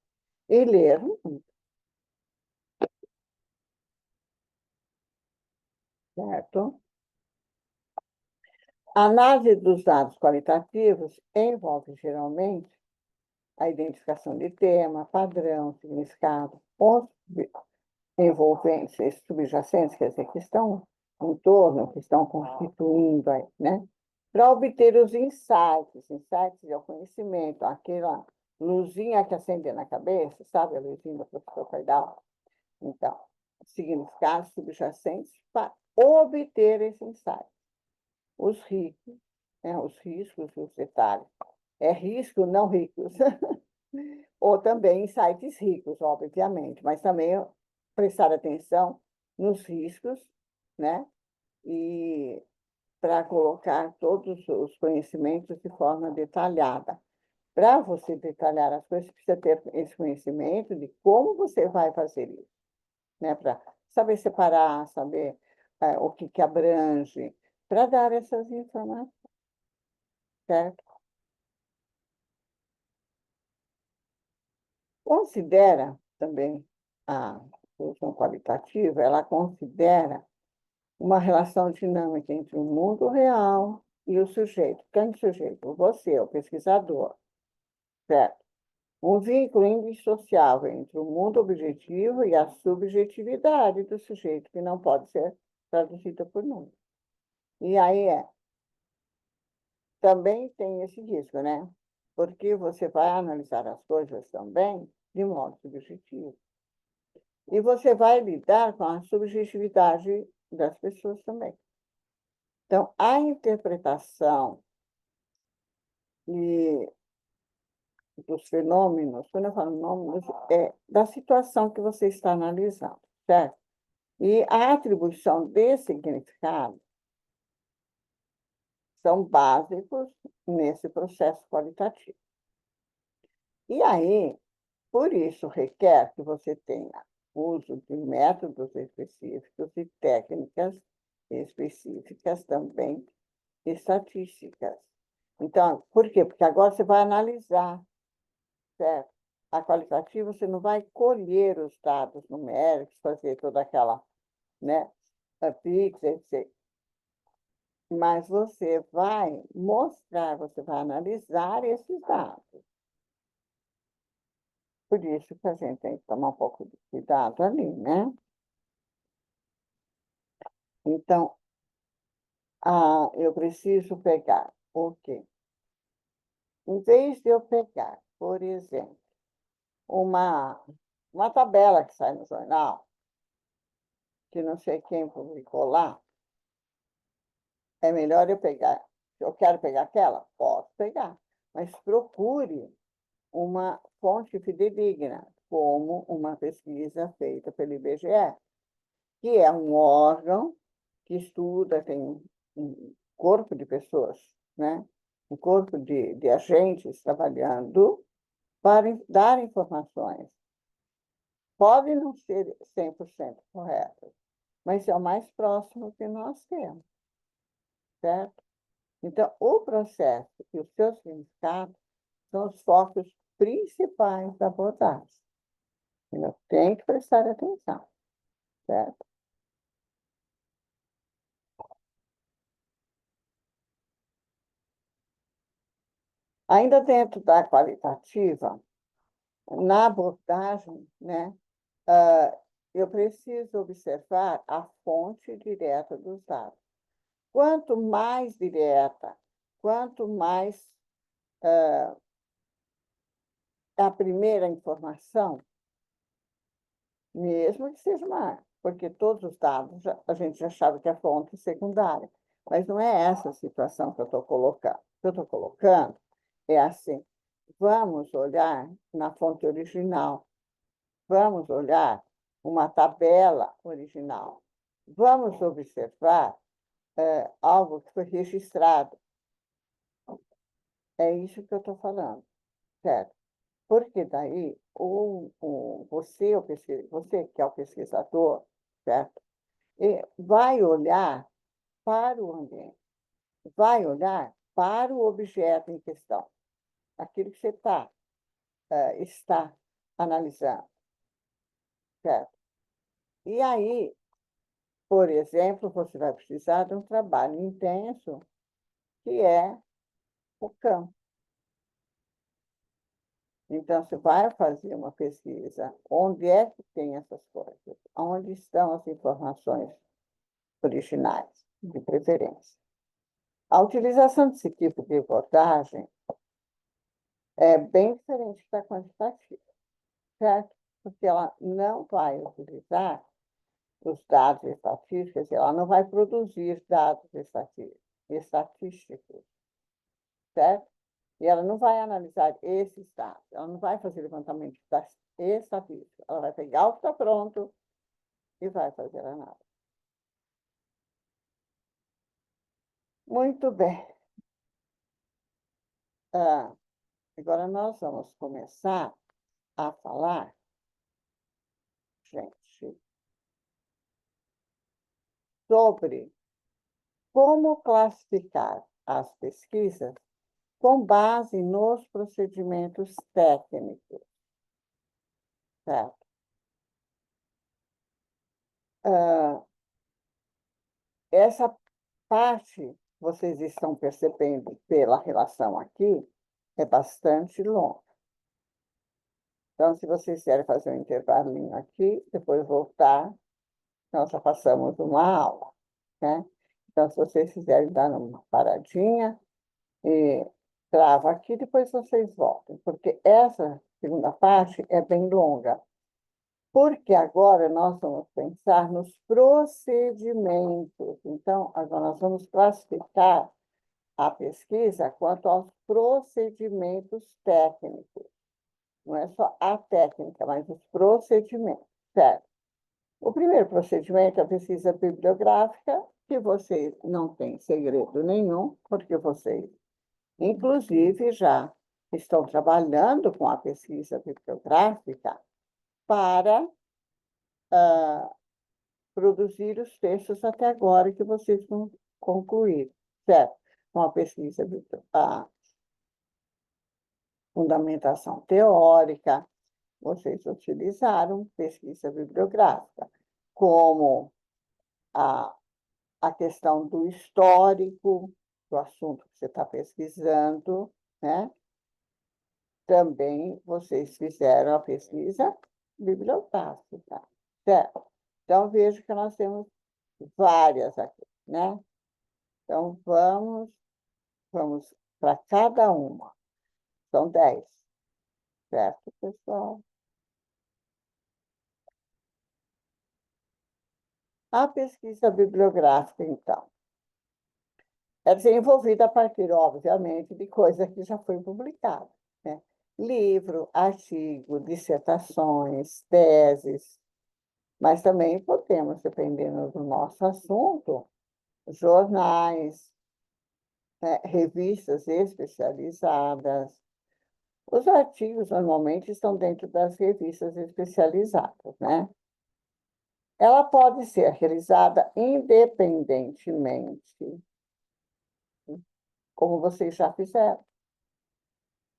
e ler muito, certo? A análise dos dados qualitativos envolve, geralmente, a identificação de tema, padrão, significado, pontos envolventes, subjacentes, quer dizer, que estão em torno, que estão constituindo, né? Para obter os insights. Insights é o conhecimento, aquela luzinha que acende na cabeça, sabe a luzinha do professor Pardal? Então, significados subjacentes para obter esse insight. Os ricos, né, os riscos, os detalhes. É risco, não ricos. Ou também sites ricos, obviamente, mas também prestar atenção nos riscos, né? E para colocar todos os conhecimentos de forma detalhada. Para você detalhar as coisas, você precisa ter esse conhecimento de como você vai fazer isso, né? Para saber separar, saber o que abrange, para dar essas informações, certo? Considera também a solução qualitativa, ela considera uma relação dinâmica entre o mundo real e o sujeito. Quem é o sujeito? Você, o pesquisador, certo? Um vínculo indissociável entre o mundo objetivo e a subjetividade do sujeito, que não pode ser traduzida por número. E aí também tem esse risco, né? Porque você vai analisar as coisas também de modo subjetivo. E você vai lidar com a subjetividade das pessoas também. Então, a interpretação e dos fenômenos, quando eu falo fenômenos, é da situação que você está analisando, certo? E a atribuição de significado são básicos nesse processo qualitativo. E aí, por isso, requer que você tenha uso de métodos específicos e técnicas específicas também estatísticas. Então, por quê? Porque agora você vai analisar, certo? A qualitativa, você não vai colher os dados numéricos, fazer toda aquela, né, a PIX, etc. Mas você vai mostrar, você vai analisar esses dados. Por isso que a gente tem que tomar um pouco de cuidado ali, né? Então, eu preciso pegar o quê? Em vez de eu pegar, por exemplo, uma, uma tabela que sai no jornal, que não sei quem publicou lá, é melhor eu pegar. Se eu quero pegar aquela, posso pegar, mas procure uma fonte fidedigna, como uma pesquisa feita pelo IBGE, que é um órgão que estuda, tem um corpo de pessoas, né? Um corpo de agentes trabalhando para dar informações. Pode não ser 100% correto, mas é o mais próximo que nós temos, certo? Então, o processo e o seu significado são os focos principais da abordagem. Eu tenho que prestar atenção, certo? Ainda dentro da qualitativa, na abordagem, né, eu preciso observar a fonte direta dos dados. Quanto mais direta, quanto mais a primeira informação, mesmo que seja uma, porque todos os dados a gente já sabe que é fonte secundária, mas não é essa a situação que eu estou colocando. O que eu estou colocando é assim: vamos olhar na fonte original, vamos olhar uma tabela original, vamos observar algo que foi registrado. É isso que eu estou falando, certo? Porque daí você que é o pesquisador, certo? E vai olhar para o ambiente, vai olhar para o objeto em questão, aquilo que você está analisando, certo? E aí, por exemplo, você vai precisar de um trabalho intenso que é o campo. Então, você vai fazer uma pesquisa, onde é que tem essas coisas? Onde estão as informações originais, de preferência? A utilização desse tipo de abordagem é bem diferente da quantitativa, certo? Porque ela não vai utilizar os dados estatísticos, ela não vai produzir dados estatísticos, certo? E ela não vai analisar esses dados, ela não vai fazer levantamento das estatísticas, ela vai pegar o que está pronto e vai fazer a análise. Muito bem. Agora nós vamos começar a falar, gente, sobre como classificar as pesquisas com base nos procedimentos técnicos, certo? Essa parte, vocês estão percebendo pela relação aqui, é bastante longa. Então, se vocês quiserem fazer um intervalinho aqui, depois voltar, nós já passamos uma aula, né? Então, se vocês quiserem dar uma paradinha, e trava aqui, depois vocês voltam, porque essa segunda parte é bem longa. Porque agora nós vamos pensar nos procedimentos. Então, agora nós vamos classificar a pesquisa quanto aos procedimentos técnicos. Não é só a técnica, mas os procedimentos, certo? O primeiro procedimento é a pesquisa bibliográfica, que vocês não têm segredo nenhum, porque vocês, inclusive, já estão trabalhando com a pesquisa bibliográfica para produzir os textos até agora que vocês vão concluir, certo? Com a pesquisa, a fundamentação teórica, vocês utilizaram pesquisa bibliográfica, como a questão do histórico do assunto que você está pesquisando, né? Também vocês fizeram a pesquisa bibliográfica, certo? Então, vejo que nós temos várias aqui, né? Então, vamos para cada uma. São 10, certo, pessoal? A pesquisa bibliográfica, então, é desenvolvida a partir, obviamente, de coisa que já foi publicada, né? Livro, artigo, dissertações, teses, mas também podemos, dependendo do nosso assunto, jornais, né, revistas especializadas. Os artigos, normalmente, estão dentro das revistas especializadas, né? Ela pode ser realizada independentemente, como vocês já fizeram.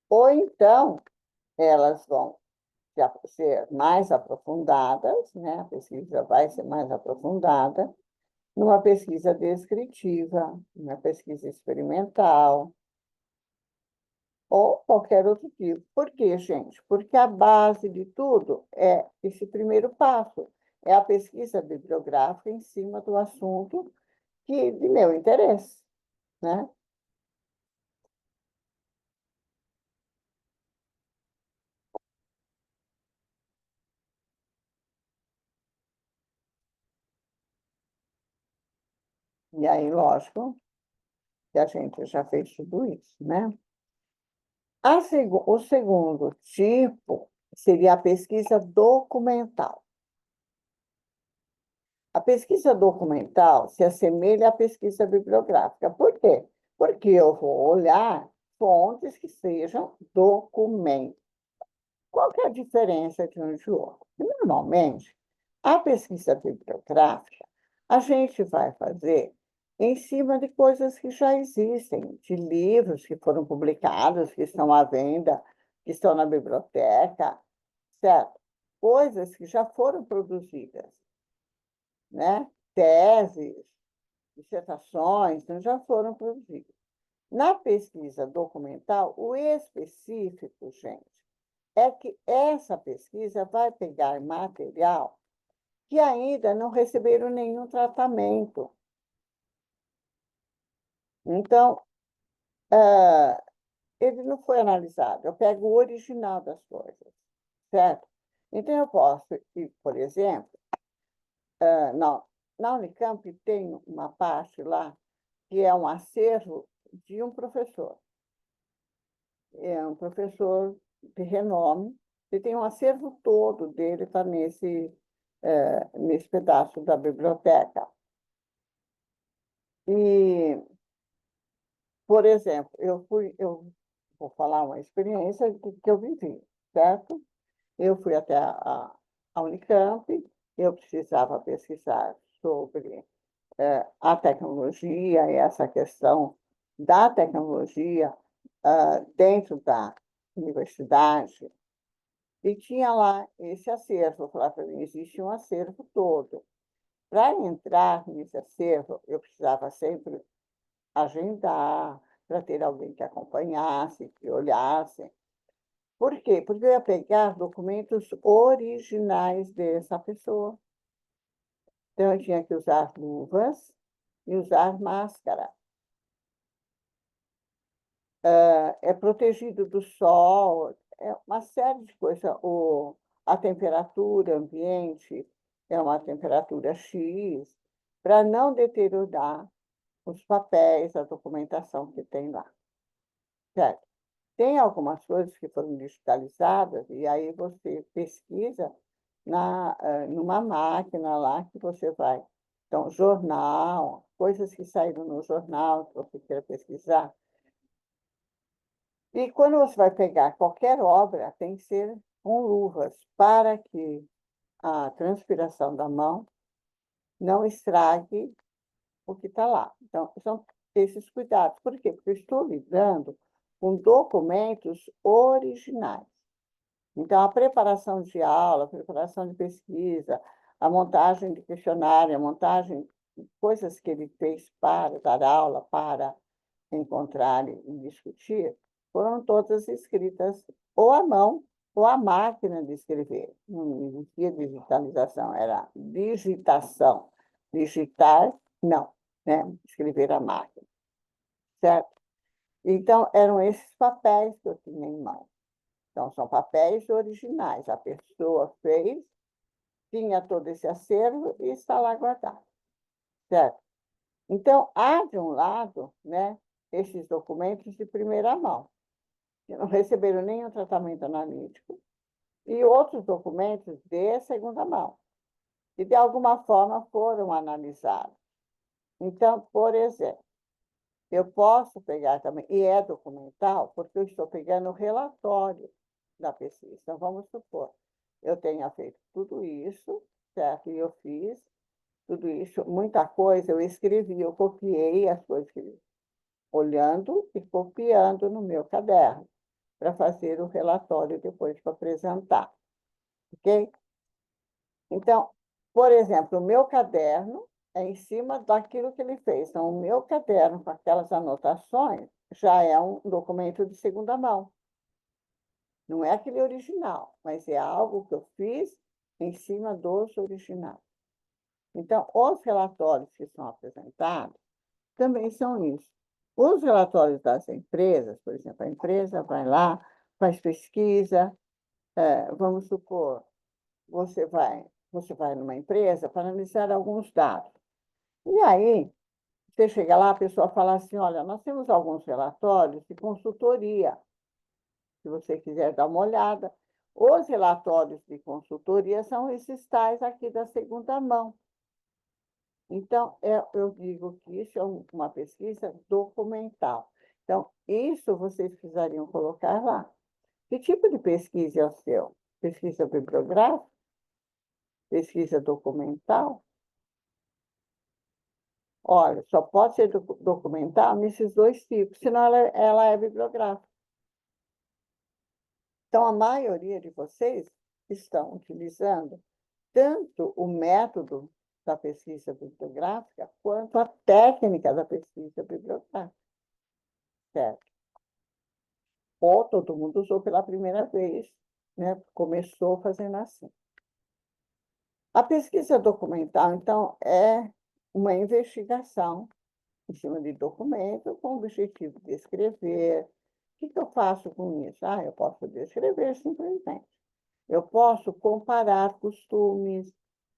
Ou então, elas vão ser mais aprofundadas, né? A pesquisa vai ser mais aprofundada, numa pesquisa descritiva, numa pesquisa experimental, ou qualquer outro tipo. Por quê, gente? Porque a base de tudo é esse primeiro passo, é a pesquisa bibliográfica em cima do assunto de meu interesse, né? E aí, lógico, que a gente já fez tudo isso, né? O segundo tipo seria a pesquisa documental. A pesquisa documental se assemelha à pesquisa bibliográfica. Por quê? Porque eu vou olhar fontes que sejam documentos. Qual que é a diferença de um e de outro? Normalmente, a pesquisa bibliográfica, a gente vai fazer em cima de coisas que já existem, de livros que foram publicados, que estão à venda, que estão na biblioteca, certo? Coisas que já foram produzidas, né? Teses, dissertações, então já foram produzidas. Na pesquisa documental, o específico, gente, é que essa pesquisa vai pegar material que ainda não receberam nenhum tratamento. Então, ele não foi analisado. Eu pego o original das coisas, certo? Então, eu posso ir, por exemplo, na Unicamp tem uma parte lá que é um acervo de um professor. É um professor de renome, e tem um acervo todo dele, está nesse pedaço da biblioteca. E, por exemplo, eu vou falar uma experiência que eu vivi, certo? Eu fui até a Unicamp, eu precisava pesquisar sobre a tecnologia e essa questão da tecnologia dentro da universidade, e tinha lá esse acervo. Eu falava para mim, existe um acervo todo. Para entrar nesse acervo, eu precisava sempre agendar, para ter alguém que acompanhasse, que olhasse. Por quê? Porque eu ia pegar documentos originais dessa pessoa. Então, eu tinha que usar luvas e usar máscara. É protegido do sol, é uma série de coisas. A temperatura ambiente é uma temperatura X, para não deteriorar os papéis, a documentação que tem lá. Certo? Tem algumas coisas que foram digitalizadas, e aí você pesquisa numa máquina lá que você vai. Então, jornal, coisas que saíram no jornal, que você queira pesquisar. E quando você vai pegar qualquer obra, tem que ser com luvas, para que a transpiração da mão não estrague o que está lá. Então, são esses cuidados. Por quê? Porque eu estou lidando com documentos originais. Então, a preparação de aula, a preparação de pesquisa, a montagem de questionário, a montagem de coisas que ele fez para dar aula, para encontrar e discutir, foram todas escritas ou à mão ou à máquina de escrever. Não existia digitalização, era digitação. Digitar, não, né? Escrever à máquina, certo? Então, eram esses papéis que eu tinha em mão. Então, são papéis originais. A pessoa fez, tinha todo esse acervo e está lá guardado, certo? Então, há, de um lado, né, esses documentos de primeira mão, que não receberam nenhum tratamento analítico, e outros documentos de segunda mão, que, de alguma forma, foram analisados. Então, por exemplo, eu posso pegar também, e é documental, porque eu estou pegando o relatório da pesquisa. Então, vamos supor, eu tenha feito tudo isso, certo? E eu fiz tudo isso, muita coisa eu escrevi, eu copiei as coisas que olhando e copiando no meu caderno, para fazer o relatório depois para apresentar, ok? Então, por exemplo, o meu caderno é em cima daquilo que ele fez. Então, o meu caderno, com aquelas anotações, já é um documento de segunda mão. Não é aquele original, mas é algo que eu fiz em cima dos originais. Então, os relatórios que são apresentados também são isso. Os relatórios das empresas, por exemplo, a empresa vai lá, faz pesquisa, vamos supor, você vai numa empresa para analisar alguns dados. E aí, você chega lá, a pessoa fala assim, olha, nós temos alguns relatórios de consultoria, se você quiser dar uma olhada. Os relatórios de consultoria são esses tais aqui da segunda mão. Então, eu digo que isso é uma pesquisa documental. Então, isso vocês precisariam colocar lá. Que tipo de pesquisa é o seu? Pesquisa bibliográfica? Pesquisa documental? Olha, só pode ser documental nesses dois tipos, senão ela é bibliográfica. Então, a maioria de vocês estão utilizando tanto o método da pesquisa bibliográfica quanto a técnica da pesquisa bibliográfica. certo? Ou todo mundo usou pela primeira vez, né? Começou fazendo assim. A pesquisa documental, então, é uma investigação em cima de documento com o objetivo de escrever. O que eu faço com isso? Eu posso descrever simplesmente. Eu posso comparar costumes.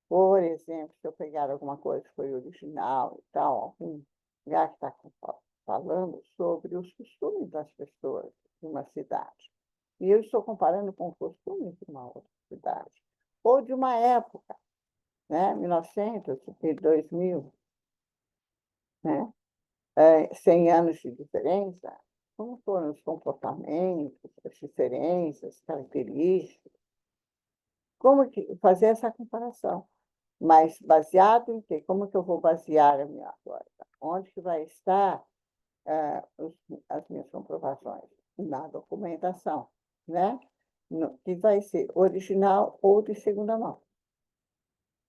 Por exemplo, se eu pegar alguma coisa que foi original e tal, algum lugar que está falando sobre os costumes das pessoas de uma cidade. E eu estou comparando com os costumes de uma outra cidade. Ou de uma época, né? 1900 e 2000, né? 100 anos de diferença. Como foram os comportamentos, as diferenças, características? Como que fazer essa comparação? Mas baseado em quê? Como que eu vou basear a minha coisa? Onde que vai estar as minhas comprovações? Na documentação, né? Que vai ser original ou de segunda mão.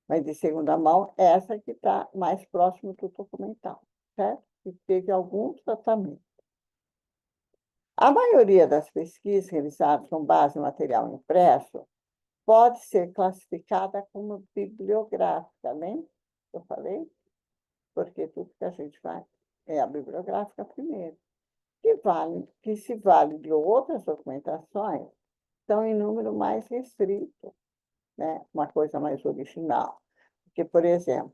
Mas de segunda mão, essa que está mais próximo do documental, certo? Que teve algum tratamento. A maioria das pesquisas realizadas com base em material impresso pode ser classificada como bibliográfica, lembra que eu falei? Porque tudo que a gente faz é a bibliográfica primeiro, que se vale de outras documentações, estão em número mais restrito, né? Uma coisa mais original. Porque, por exemplo,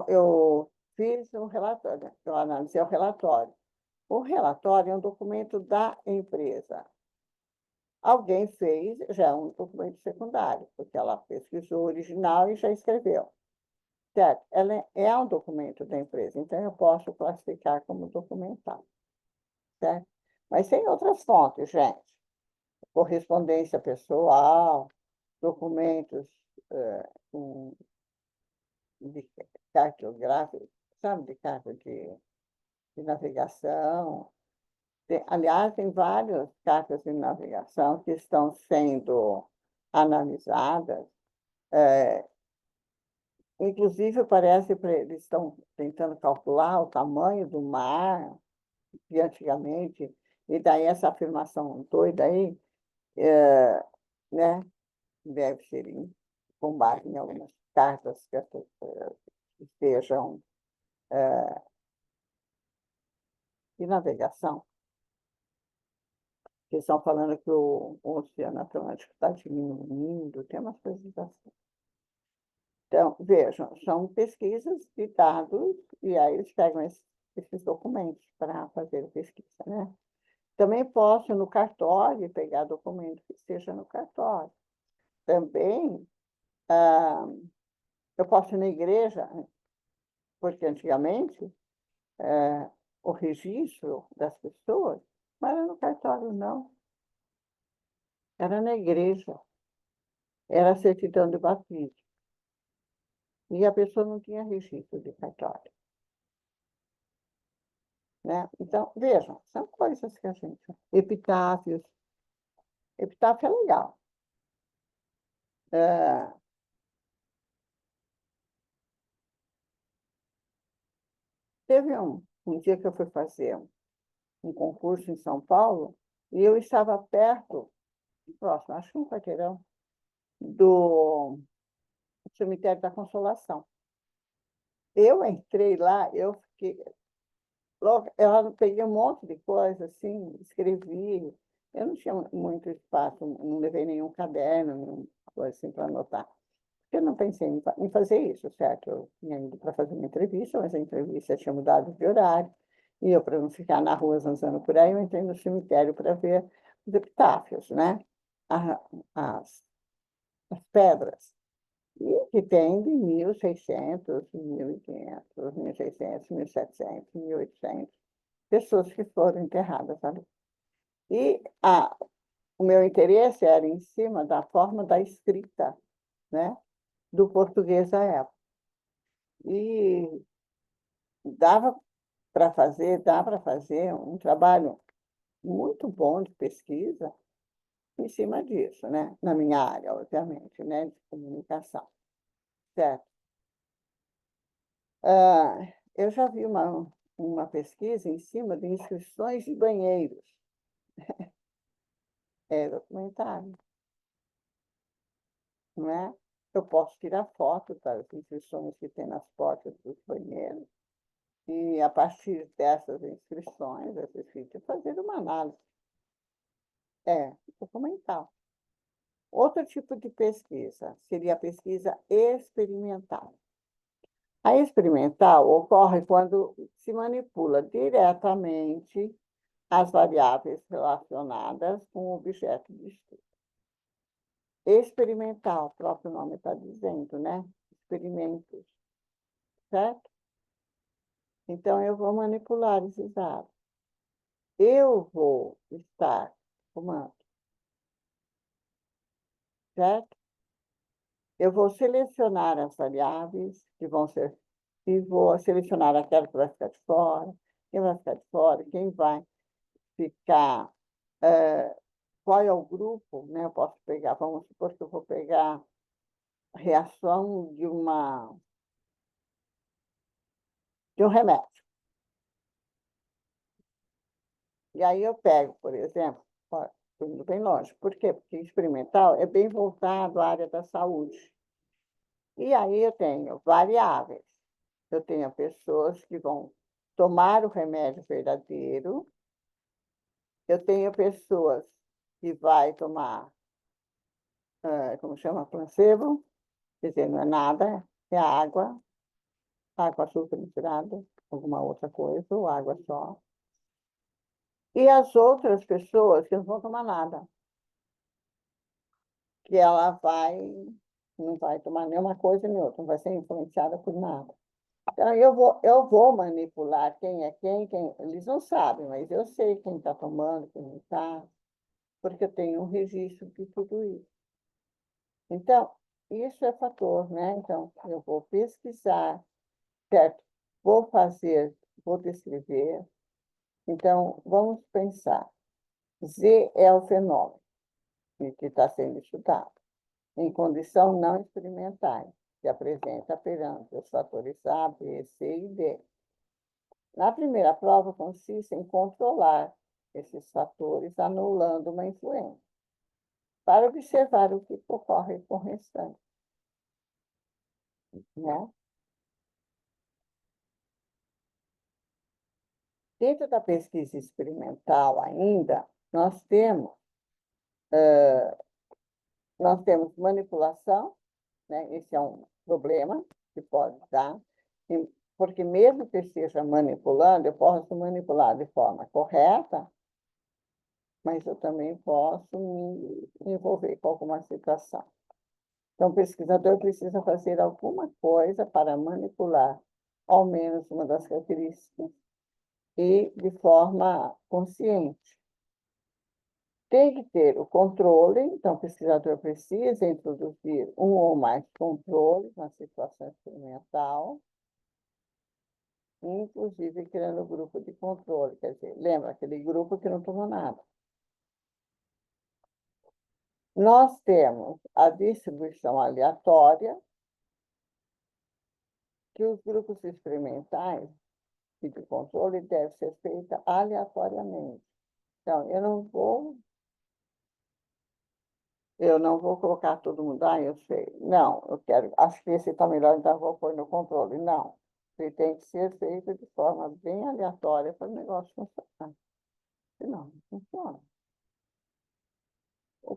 eu fiz um relatório, eu analisei o relatório. O relatório é um documento da empresa. Alguém fez, já é um documento secundário, porque ela pesquisou o original e já escreveu. Certo? Ela é um documento da empresa, então eu posso classificar como documental. Certo? Mas tem outras fontes, gente. Correspondência pessoal, documentos de cartográfico, sabe, de carta de navegação. Aliás, tem várias cartas de navegação que estão sendo analisadas. Inclusive, parece que eles estão tentando calcular o tamanho do mar de antigamente, e daí essa afirmação doida aí, né, deve ser com base em algumas cartas que estejam de navegação, que estão falando que o Oceano Atlântico está diminuindo, tem umas coisas assim. Então, vejam, são pesquisas de dados, e aí eles pegam esses documentos para fazer a pesquisa, né? Também posso, no cartório, pegar documento que esteja no cartório. Também, eu posso ir na igreja, porque antigamente o registro das pessoas não era no cartório, não. Era na igreja. Era a certidão de batismo. E a pessoa não tinha registro de cartório. Né? Então, vejam, são coisas que a gente... Epitáfios. Epitáfio é legal. Teve um dia que eu fui fazer um concurso em São Paulo e eu estava perto, próximo, acho que um quarteirão, do Cemitério da Consolação. Eu entrei lá, eu fiquei... Logo, eu peguei um monte de coisa, assim, escrevi. Eu não tinha muito espaço, não levei nenhum caderno, nenhuma coisa assim para anotar. Eu não pensei em fazer isso, certo? Eu tinha ido para fazer uma entrevista, mas a entrevista tinha mudado de horário. E eu, para não ficar na rua zanzando por aí, eu entrei no cemitério para ver os epitáfios, né? A- As, as pedras. E que tem de 1600, 1500, 1600, 1700, 1800 pessoas que foram enterradas ali. E o meu interesse era em cima da forma da escrita, né, do português da época. E dá para fazer um trabalho muito bom de pesquisa em cima disso, né? Na minha área, obviamente, né? De comunicação. Certo? Eu já vi uma pesquisa em cima de inscrições de banheiros. É documentário, não é? Eu posso tirar foto das inscrições que tem nas portas dos banheiros e, a partir dessas inscrições, esses sítios, fazer uma análise. É documental. Outro tipo de pesquisa seria a pesquisa experimental. A experimental ocorre quando se manipula diretamente as variáveis relacionadas com o objeto de estudo. Experimental, o próprio nome está dizendo, né? Experimentos, certo? Então, eu vou manipular esses dados. Eu vou estar tomando, certo? Eu vou selecionar as variáveis que vão ser, e vou selecionar aquela que vai ficar de fora, quem vai ficar de fora, quem vai ficar, qual é o grupo, né? Eu posso pegar, vamos supor que eu vou pegar a reação de um remédio. E aí eu pego, por exemplo, estou indo bem longe. Por quê? Porque experimental é bem voltado à área da saúde. E aí eu tenho variáveis. Eu tenho pessoas que vão tomar o remédio verdadeiro. Eu tenho pessoas que vai tomar, como chama, placebo, quer dizer, não é nada, é água, açúcar misturado, alguma outra coisa, ou água só. E as outras pessoas que não vão tomar nada, que ela não vai tomar nenhuma coisa nem outra, não vai ser influenciada por nada. Então, eu vou manipular quem é quem. Eles não sabem, mas eu sei quem está tomando, quem não está, porque eu tenho um registro de tudo isso. Então, isso é fator, né? Então, eu vou pesquisar, certo? Vou descrever. Então, vamos pensar. Z é o fenômeno que está sendo estudado, em condição não experimentais, que apresenta perante os fatores A, B, C e D. Na primeira prova, consiste em controlar esses fatores, anulando uma influência, para observar o que ocorre com o restante. Né? Dentro da pesquisa experimental ainda, nós temos manipulação, né? Esse é um problema que pode dar, porque mesmo que eu esteja manipulando, eu posso manipular de forma correta, mas eu também posso me envolver com alguma situação. Então, o pesquisador precisa fazer alguma coisa para manipular ao menos uma das características e de forma consciente. Tem que ter o controle, então o pesquisador precisa introduzir um ou mais controles na situação experimental, inclusive criando um grupo de controle, quer dizer, lembra aquele grupo que não tomou nada. Nós temos a distribuição aleatória, que os grupos experimentais e de controle devem ser feita aleatoriamente. Então, eu não vou colocar todo mundo, eu sei. Não, acho que esse está melhor, então eu vou pôr no controle. Não, ele tem que ser feito de forma bem aleatória para o negócio funcionar. Senão, não funciona. O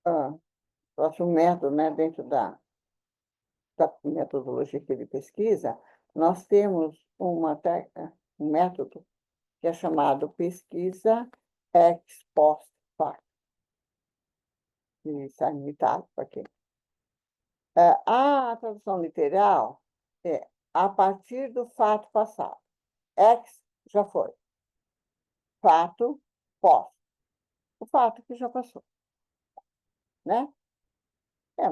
ah, próximo método, né, dentro da metodologia que ele pesquisa, nós temos um método que é chamado pesquisa ex post facto, que está limitado para quê? A tradução literal é a partir do fato passado. Ex já foi. Fato, post. O fato que já passou, né?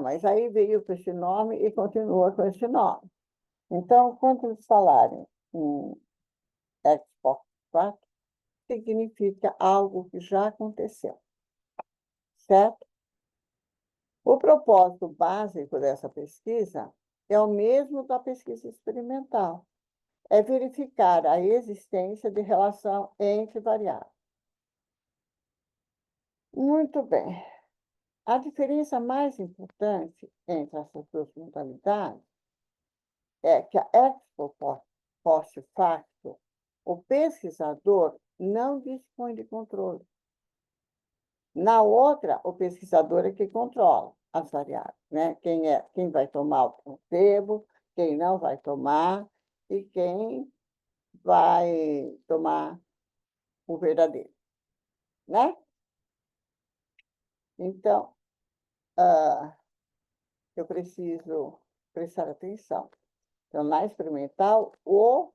Mas aí veio com esse nome e continua com esse nome. Então, quando eles falarem em ex post facto, significa algo que já aconteceu, certo? O propósito básico dessa pesquisa é o mesmo da pesquisa experimental, é verificar a existência de relação entre variáveis. Muito bem. A diferença mais importante entre essas duas modalidades é que a ex post facto, o pesquisador não dispõe de controle. Na outra, o pesquisador é que controla as variáveis, né? Quem vai tomar o placebo, quem não vai tomar e quem vai tomar o verdadeiro, né? Então, eu preciso prestar atenção. Então, na experimental, o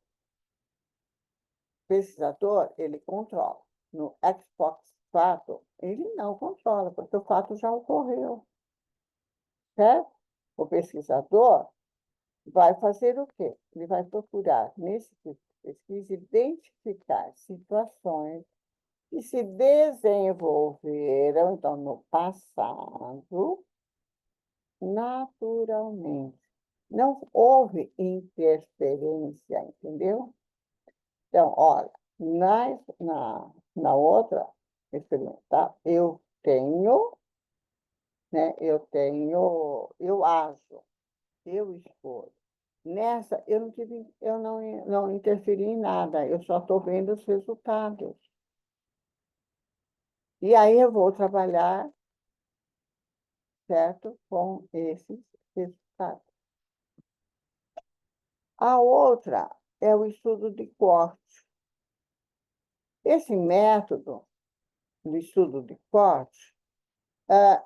pesquisador, ele controla. No ex post facto, ele não controla, porque o fato já ocorreu, certo? O pesquisador vai fazer o quê? Ele vai procurar, nesse tipo de pesquisa, identificar situações que se desenvolveram, então, no passado, naturalmente. Não houve interferência, entendeu? Então, olha, na outra experimental, né, eu ajo, eu escolho. Nessa, eu não interferi em nada, eu só estou vendo os resultados. E aí eu vou trabalhar, certo, com esses resultados. A outra é o estudo de corte. Esse método do estudo de corte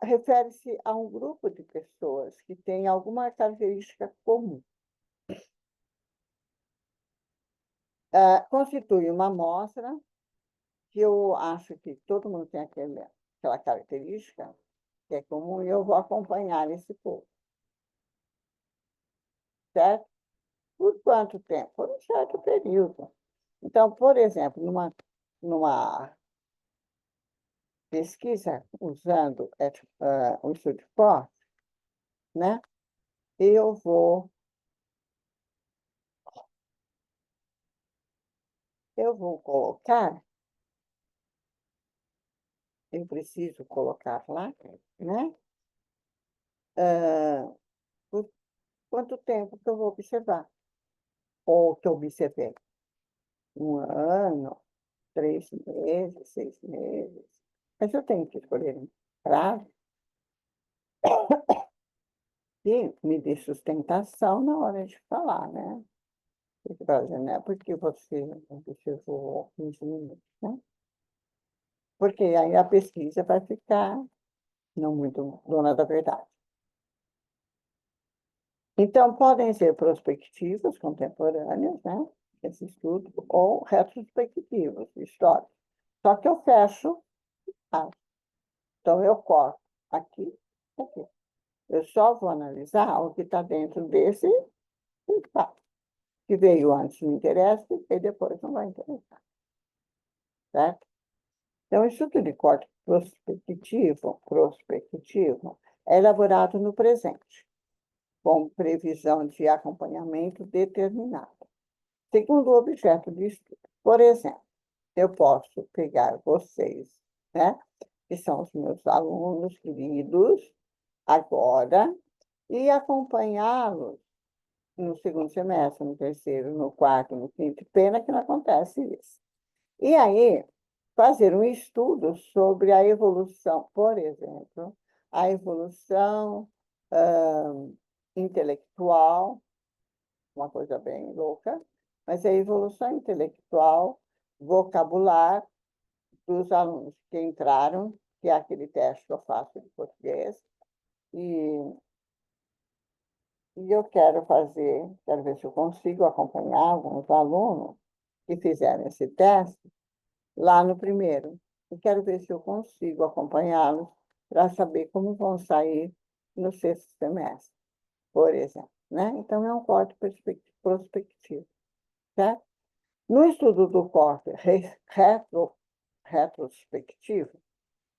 refere-se a um grupo de pessoas que tem alguma característica comum. Constitui uma amostra que eu acho que todo mundo tem aquela característica que é comum e eu vou acompanhar esse povo, certo? Por quanto tempo? Por um certo período. Então, por exemplo, numa pesquisa usando o estudo de corte, né? Eu vou colocar, eu preciso colocar lá, né? Por quanto tempo que eu vou observar, ou que eu observei. 1 ano, 3 meses, 6 meses. Mas eu tenho que escolher um prazo que me dê sustentação na hora de falar, né? Porque, por exemplo, não é porque você observou 15 minutos, né? Porque aí a pesquisa vai ficar não muito dona da verdade. Então, podem ser prospectivas, contemporâneas, né? Esse estudo, ou retrospectivas, históricas. Só que eu fecho, então eu corto aqui, aqui. Eu só vou analisar o que está dentro desse espaço. Que veio antes me interessa e depois não vai interessar. Certo? Então, o estudo de corte prospectivo é elaborado no presente, com previsão de acompanhamento determinada, segundo o objeto de estudo. Por exemplo, eu posso pegar vocês, né, que são os meus alunos queridos, agora, e acompanhá-los no segundo semestre, no terceiro, no quarto, no quinto. Pena que não acontece isso. E aí, fazer um estudo sobre a evolução, por exemplo, a evolução intelectual, uma coisa bem louca, mas a evolução intelectual, vocabular dos alunos que entraram, que é aquele teste que eu faço de português, e eu quero ver se eu consigo acompanhar alguns alunos que fizeram esse teste lá no primeiro. E quero ver se eu consigo acompanhá-los para saber como vão sair no sexto semestre, por exemplo, né? Então, é um corte prospectivo, certo? No estudo do corte retrospectivo,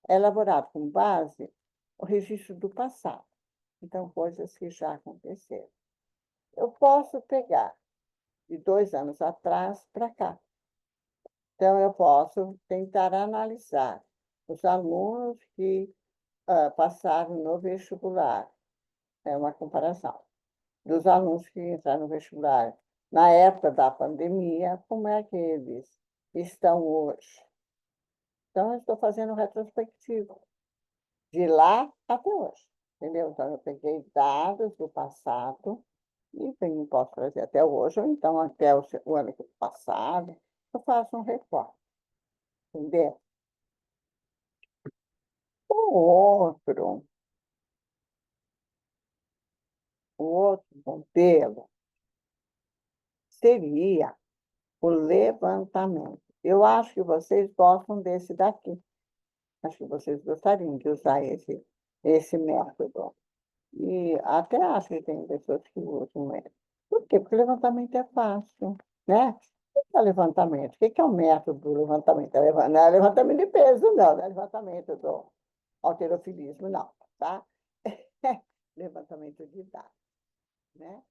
é elaborado com base o registro do passado. Então, coisas que já aconteceram. Eu posso pegar de 2 anos atrás para cá. Então, eu posso tentar analisar os alunos que passaram no vestibular. É uma comparação. Dos alunos que entraram no vestibular na época da pandemia, como é que eles estão hoje? Então, eu estou fazendo retrospectivo de lá até hoje, entendeu? Então, eu peguei dados do passado e posso trazer até hoje, ou então até o ano passado, eu faço um recorte, entendeu? O outro modelo seria o levantamento. Eu acho que vocês gostam desse daqui. Acho que vocês gostariam de usar esse método. E até acho que tem pessoas que usam ele. Por quê? Porque o levantamento é fácil, né? O que é levantamento? O que é o método do levantamento? Não é levantamento de peso, não é levantamento do halterofilismo, não, tá? Levantamento de dados, né?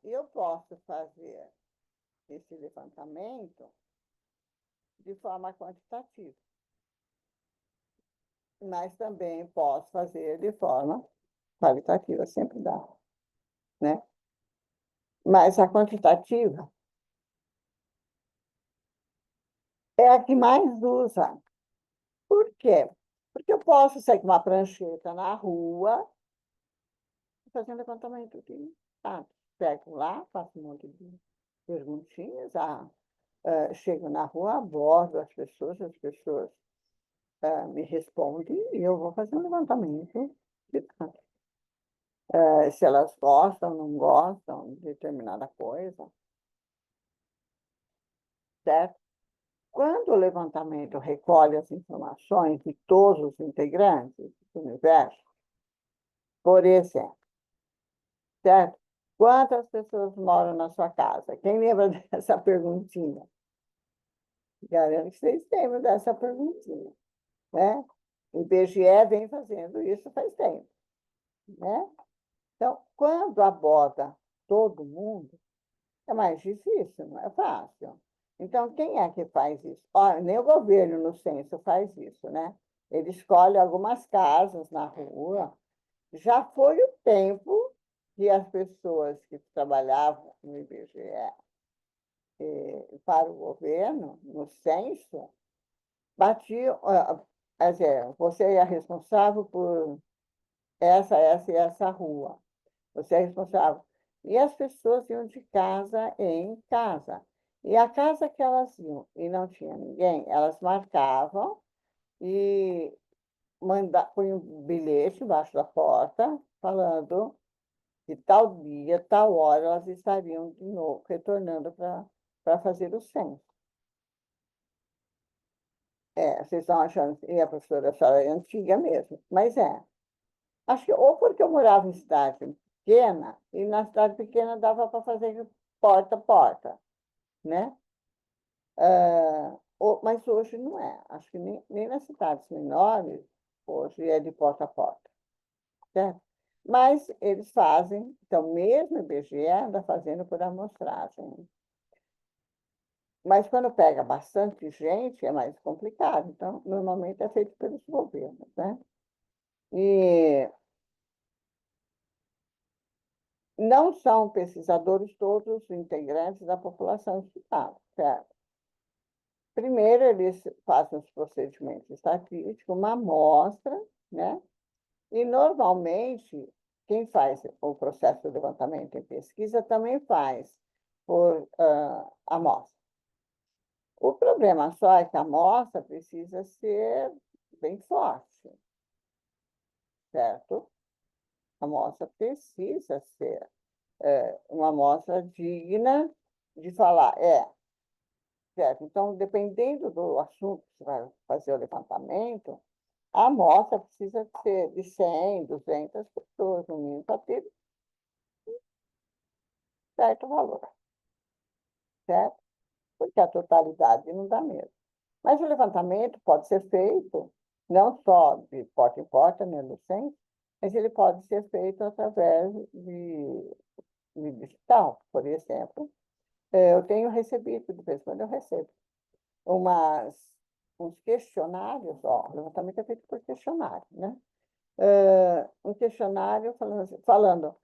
Eu posso fazer esse levantamento de forma quantitativa, mas também posso fazer de forma qualitativa, sempre dá, né? Mas a quantitativa é a que mais usa. Por quê? Porque eu posso sair com uma prancheta na rua e fazer um levantamento de dados. Pego lá, faço um monte de perguntinhas, chego na rua, abordo as pessoas me respondem e eu vou fazer um levantamento de dados. Se elas gostam, não gostam de determinada coisa, certo? Quando o levantamento recolhe as informações de todos os integrantes do universo, por exemplo, certo? Quantas pessoas moram na sua casa? Quem lembra dessa perguntinha? Garanto que vocês lembram dessa perguntinha, né? O IBGE vem fazendo isso faz tempo, né? Então, quando aborda todo mundo, é mais difícil, não é fácil. Então, quem é que faz isso? Olha, nem o governo, no censo, faz isso, né? Ele escolhe algumas casas na rua. Já foi o tempo que as pessoas que trabalhavam no IBGE para o governo, no censo, batiam. Quer dizer, você é responsável por essa e essa rua. Você é responsável. E as pessoas iam de casa em casa. E a casa que elas iam e não tinha ninguém, elas marcavam e punham um bilhete embaixo da porta, falando que tal dia, tal hora, elas estariam de novo retornando para fazer o censo. Vocês estão achando que a professora da senhora é antiga mesmo, mas é. Acho que ou porque eu morava em cidade pequena, e na cidade pequena dava para fazer porta a porta, né? Mas hoje não é. Acho que nem nas cidades menores, hoje é de porta a porta, certo? Mas eles fazem, então, mesmo o IBGE anda fazendo por amostragem. Mas quando pega bastante gente, é mais complicado. Então, normalmente é feito pelos governos, né? E não são pesquisadores todos os integrantes da população estudada, certo? Primeiro, eles fazem os procedimentos estatísticos, uma amostra, né? E, normalmente, quem faz o processo de levantamento em pesquisa também faz por amostra. O problema só é que a amostra precisa ser bem forte, certo? A amostra precisa ser uma amostra digna de falar, certo? Então, dependendo do assunto que você vai fazer o levantamento, a amostra precisa ser de 100, 200 pessoas, no mínimo, para ter certo valor, certo? Porque a totalidade não dá mesmo. Mas o levantamento pode ser feito não só de porta em porta, né, no centro, mas ele pode ser feito através de digital, por exemplo. Eu tenho recebido, de vez em quando eu recebo, umas, uns questionários, ó, o levantamento é feito por questionário, né? Um questionário falando,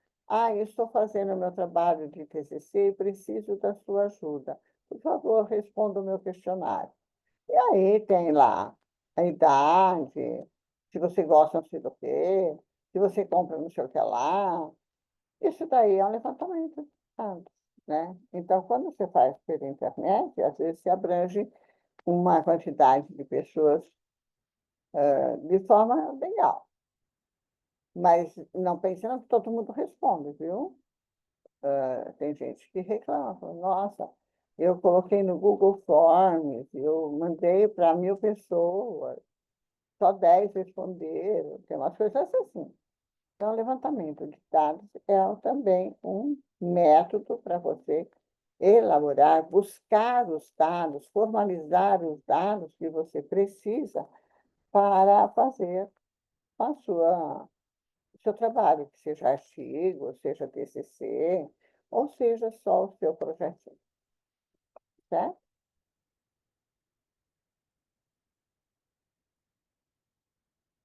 eu estou fazendo o meu trabalho de TCC e preciso da sua ajuda. Por favor, responda o meu questionário. E aí tem lá a idade, se você gosta não sei do quê, se você compra não sei o que lá. Isso daí é um levantamento de dados, né? Então, quando você faz pela internet, às vezes se abrange uma quantidade de pessoas de forma legal. Mas não pensando que todo mundo responde, viu? Tem gente que reclama, fala, nossa, eu coloquei no Google Forms, eu mandei para 1.000 pessoas, só 10 responderam, tem umas coisas assim. Então, levantamento de dados é também um método para você elaborar, buscar os dados, formalizar os dados que você precisa para fazer a sua o seu trabalho, que seja artigo, seja TCC, ou seja só o seu projetinho, certo?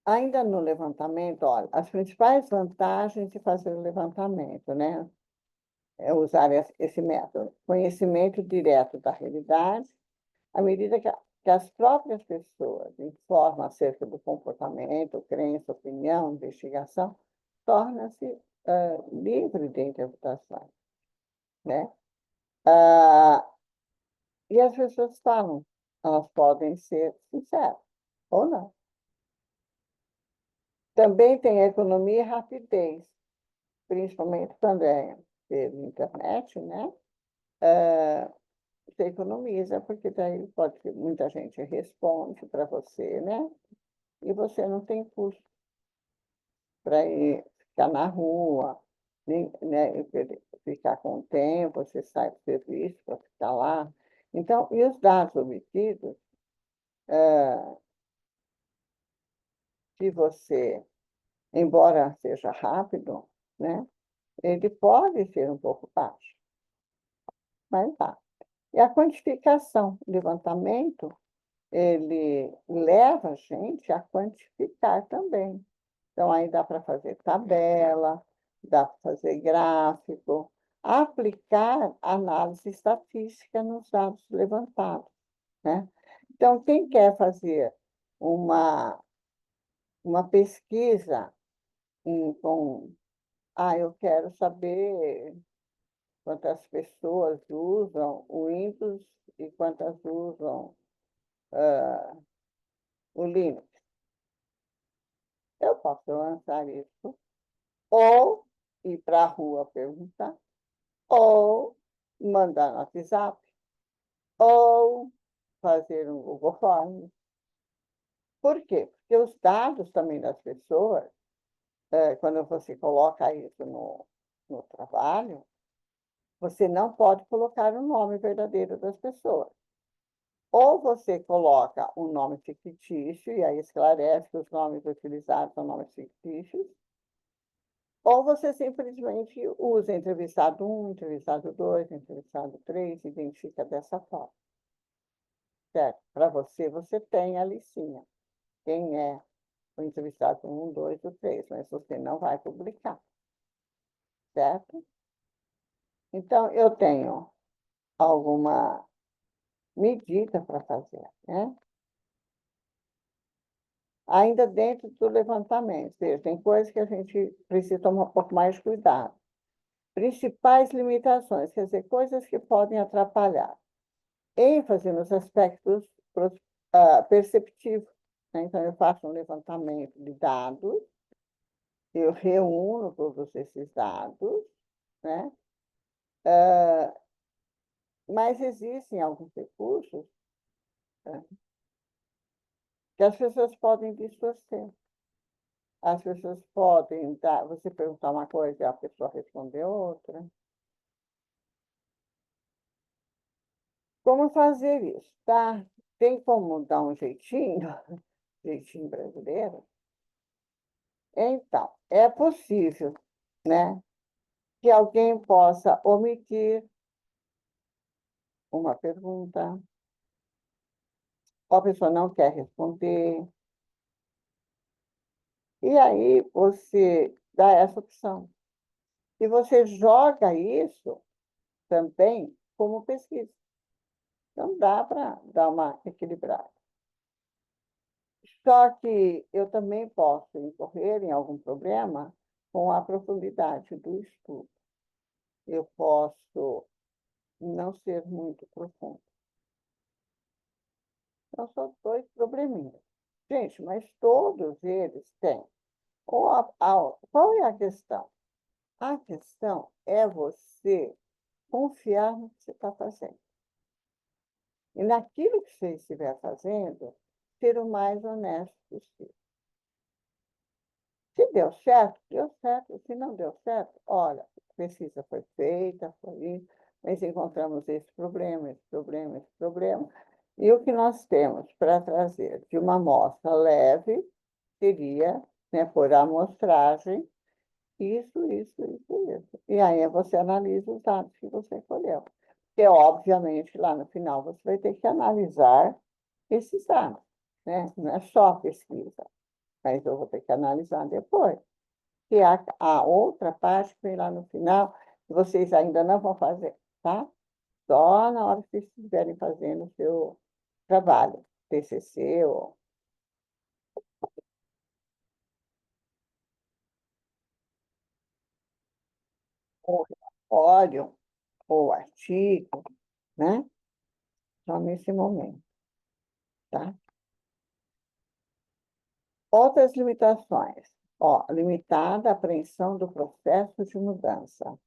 Ainda no levantamento, olha, as principais vantagens de fazer o levantamento, né? É usar esse método. Conhecimento direto da realidade, à medida que as próprias pessoas informam acerca do comportamento, crença, opinião, investigação, torna-se livre de interpretações, né? Ah, E as pessoas falam, elas podem ser sinceras ou não. Também tem economia e rapidez, principalmente quando é pela internet, né? Você economiza, porque daí pode ter muita gente responde para você, né? E você não tem custo para ir ficar na rua, nem, né, ficar com o tempo, você sai do serviço para ficar lá. Então, e os dados obtidos, se você embora seja rápido, né, ele pode ser um pouco baixo, mas tá. E a quantificação, o levantamento, ele leva a gente a quantificar também. Então, aí dá para fazer tabela, dá para fazer gráfico, aplicar análise estatística nos dados levantados, né? Então, quem quer fazer uma, uma pesquisa com eu quero saber quantas pessoas usam o Windows e quantas usam o Linux. Eu posso lançar isso, ou ir para a rua perguntar, ou mandar no WhatsApp, ou fazer um Google Forms. Por quê? Porque os dados também das pessoas, quando você coloca isso no trabalho, você não pode colocar o nome verdadeiro das pessoas. Ou você coloca um nome fictício, e aí esclarece que os nomes utilizados são nomes fictícios, ou você simplesmente usa entrevistado 1, entrevistado 2, entrevistado 3, identifica dessa forma. Certo? Para você, você tem a listinha. Quem é o entrevistado 1, 2 ou 3, mas você não vai publicar. Certo? Então, eu tenho alguma medida para fazer, né? Ainda dentro do levantamento, ou seja, tem coisas que a gente precisa tomar um pouco mais de cuidado. Principais limitações, quer dizer, coisas que podem atrapalhar. ênfase nos aspectos perceptivos, né? Então, eu faço um levantamento de dados, eu reúno todos esses dados, né? Mas existem alguns recursos, né, que as pessoas podem distorcer. As pessoas podem dar, você perguntar uma coisa e a pessoa responder outra. Como fazer isso, tá? Tem como dar um jeitinho? jeitinho brasileiro. Então, é possível, né, que alguém possa omitir uma pergunta, ou a pessoa não quer responder, e aí você dá essa opção. E você joga isso também como pesquisa. Então, dá para dar uma equilibrada. Só que eu também posso incorrer em algum problema com a profundidade do estudo. Eu posso não ser muito profundo. Então, são dois probleminhas. Gente, mas todos eles têm. Qual é a questão? A questão é você confiar no que você está fazendo. E naquilo que você estiver fazendo, ser o mais honesto possível. Se deu certo, deu certo. Se não deu certo, olha, a pesquisa foi feita, foi isso, mas encontramos esse problema, esse problema, esse problema. E o que nós temos para trazer de uma amostra leve seria, né, por amostragem, isso. E aí você analisa os dados que você colheu. Porque, obviamente, lá no final você vai ter que analisar esses dados, né? Não é só pesquisa, mas eu vou ter que analisar depois. E a outra parte que vem lá no final, que vocês ainda não vão fazer, tá? Só na hora que vocês estiverem fazendo o seu trabalho, TCC ou relatório, ou artigo, né? Só nesse momento, tá? Outras limitações. Ó, limitada a apreensão do processo de mudança.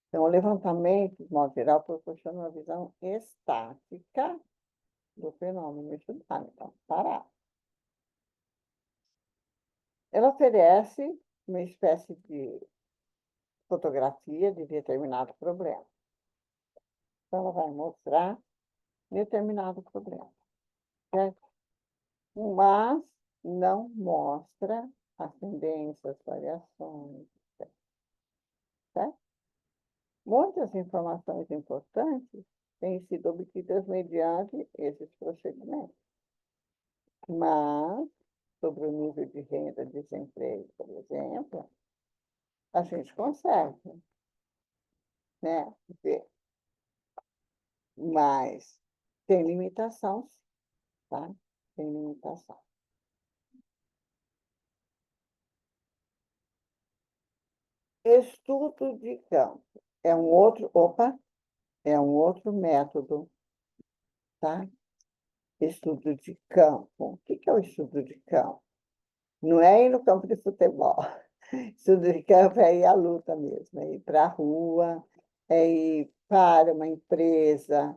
Então, o levantamento, de modo geral, proporciona uma visão estática do fenômeno estudado. Então, parar. Ela oferece uma espécie de fotografia de determinado problema. Então, ela vai mostrar determinado problema, certo? Mas não mostra as tendências, variações, certo? Muitas informações importantes têm sido obtidas mediante esses procedimentos, mas sobre o nível de renda, desemprego, por exemplo, a gente consegue, né, ver, mas tem limitação, tá? Tem limitação. Estudo de campo é um outro método, tá? Estudo de campo. O que é o estudo de campo? Não é ir no campo de futebol. Estudo de campo é ir à luta mesmo, é ir para a rua, é ir para uma empresa,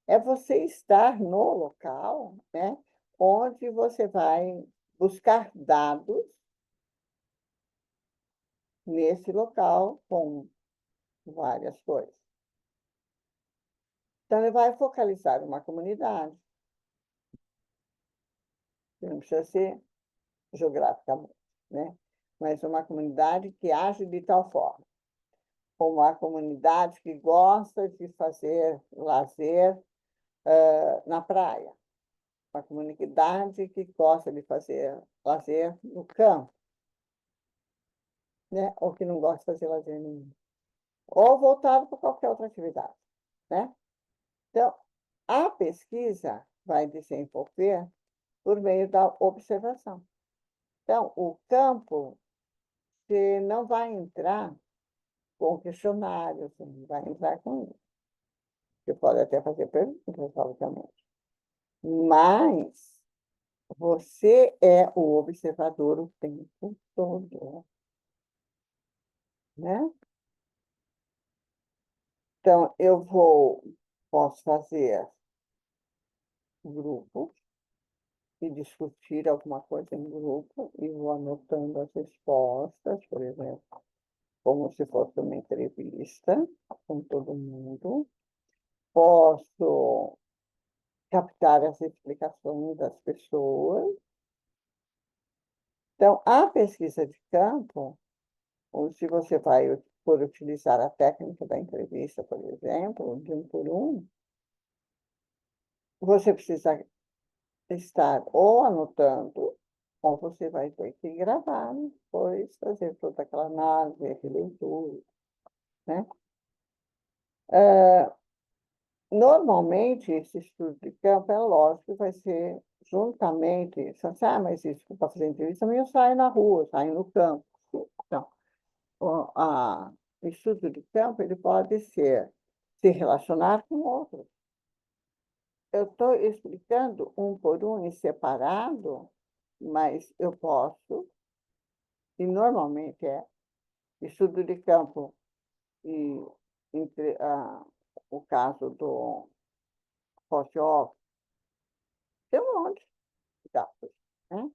é você estar no local, né, onde você vai buscar dados nesse local com várias coisas. Então, ele vai focalizar uma comunidade, que não precisa ser geograficamente, né, mas uma comunidade que age de tal forma, ou uma comunidade que gosta de fazer lazer na praia, uma comunidade que gosta de fazer lazer no campo, né? Ou que não gosta de fazer lazer nenhum. Ou voltado para qualquer outra atividade, né? Então, a pesquisa vai desenvolver por meio da observação. Então, o campo, você não vai entrar com questionários, você não vai entrar com isso. Você pode até fazer perguntas, obviamente. Mas você é o observador o tempo todo, né? Então, posso fazer grupo e discutir alguma coisa em grupo e vou anotando as respostas, por exemplo, como se fosse uma entrevista com todo mundo. Posso captar as explicações das pessoas, Então, a pesquisa de campo, ou se você vai por utilizar a técnica da entrevista, por exemplo, de um por um, você precisa estar ou anotando, ou você vai ter que gravar, depois fazer toda aquela análise, aquele leitura, né? Normalmente, esse estudo de campo, é lógico que vai ser juntamente, você fala, ah, mas isso para fazer entrevista, também eu saio na rua, saio no campo. Então, o estudo de campo, ele pode ser se relacionar com outros. Eu estou explicando um por um em separado, mas eu posso, e normalmente é estudo de campo, e entre, o caso do Rochov, tem um monte de dados, né?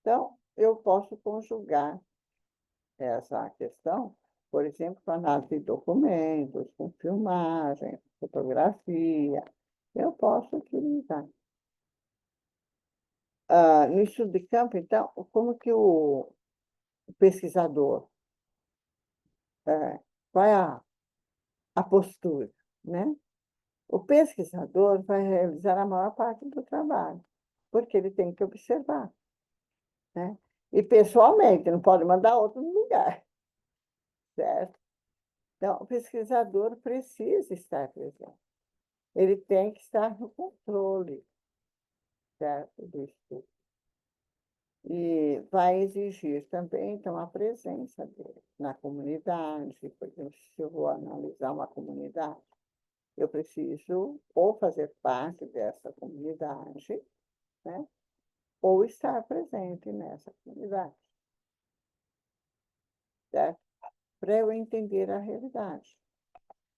Então, eu posso conjugar essa questão, por exemplo, com análise de documentos, com filmagem, fotografia, eu posso utilizar. No estudo de campo, então, como que o pesquisador, qual é a postura, né? O pesquisador vai realizar a maior parte do trabalho, porque ele tem que observar, né? E pessoalmente, não pode mandar outro no lugar, certo? Então, o pesquisador precisa estar presente. Ele tem que estar no controle, certo, do estudo. E vai exigir também, então, a presença dele na comunidade. Por exemplo, se eu vou analisar uma comunidade, eu preciso ou fazer parte dessa comunidade, né? Ou estar presente nessa comunidade, certo? Para eu entender a realidade.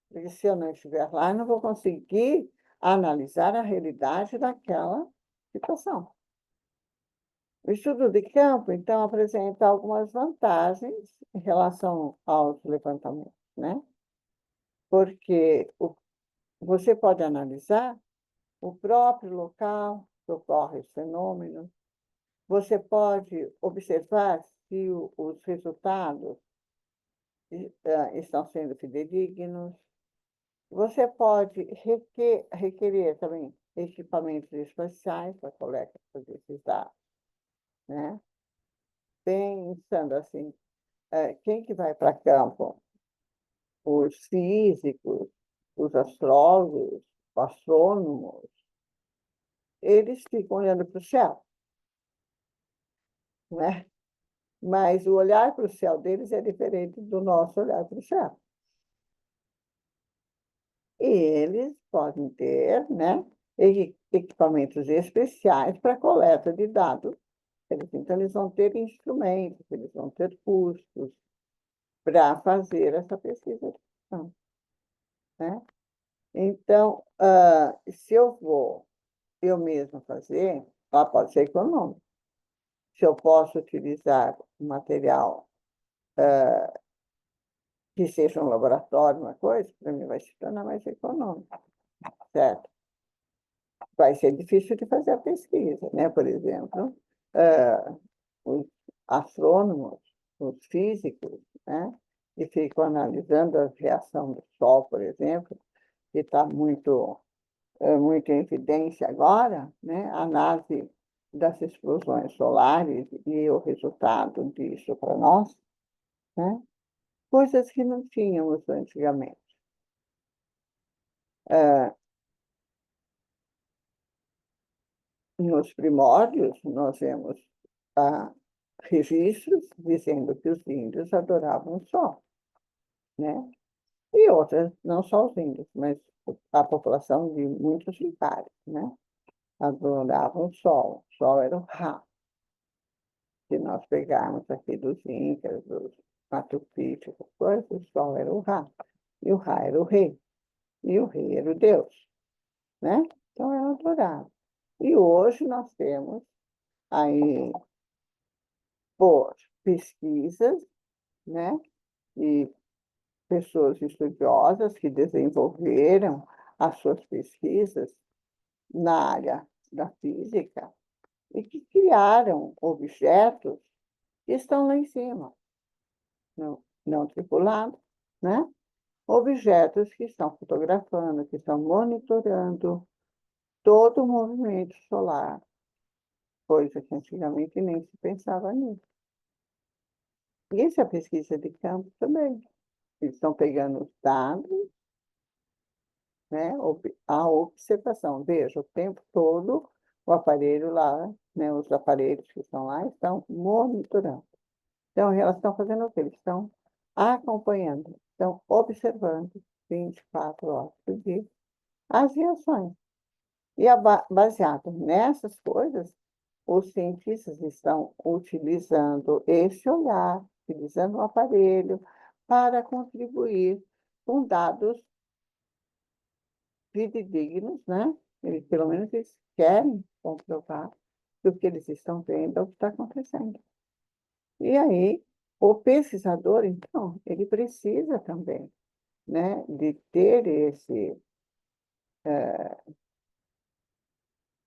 Porque se eu não estiver lá, eu não vou conseguir analisar a realidade daquela situação. O estudo de campo, então, apresenta algumas vantagens em relação aos levantamentos, né? Porque você pode analisar o próprio local que ocorre os fenômenos, você pode observar se os resultados estão sendo fidedignos, você pode requerer também equipamentos espaciais para coleta desses dados, né? Pensando assim, quem que vai para campo? Os físicos, os astrólogos, os astrônomos, eles ficam olhando para o céu, né? Mas o olhar para o céu deles é diferente do nosso olhar para o céu. E eles podem ter, né, equipamentos especiais para coleta de dados. Então, eles vão ter instrumentos, eles vão ter custos para fazer essa pesquisa, né? Então, se eu vou eu mesma fazer, ela pode ser econômica. Se eu posso utilizar um material que seja um laboratório, uma coisa, para mim vai se tornar mais econômico, certo? Vai ser difícil de fazer a pesquisa, né? Por exemplo, os astrônomos, os físicos, né? Que ficam analisando a reação do Sol, por exemplo, que está muito em evidência agora, né? A análise das explosões solares e o resultado disso para nós, né? Coisas que não tínhamos antigamente. Nos primórdios, nós vemos registros dizendo que os índios adoravam o sol, né? E outras, não só os índios, mas a população de muitos lugares, né? Adoravam o sol. O sol era o Ra. Se nós pegarmos aqui dos Incas, dos Machu Picchu, coisas, o sol era o Ra. E o Ra era o rei. E o rei era o Deus, né? Então, era adorado. E hoje nós temos aí, por pesquisas, né? E pessoas estudiosas que desenvolveram as suas pesquisas na área da física e que criaram objetos estão lá em cima, não tripulados, né? Objetos que estão fotografando, que estão monitorando todo o movimento solar, coisa que antigamente nem se pensava nisso. E isso é pesquisa de campo também. Eles estão pegando os dados, né, a observação. Veja, o tempo todo o aparelho lá, né, os aparelhos que estão lá estão monitorando. Então, elas estão fazendo o quê? Eles estão acompanhando, estão observando 24 horas por dia as reações. E baseado nessas coisas, os cientistas estão utilizando esse olhar, utilizando o aparelho para contribuir com dados fidedignos, né? Eles, pelo menos eles querem comprovar que o que eles estão vendo é o que está acontecendo. E aí, o pesquisador, então, ele precisa também, né, de ter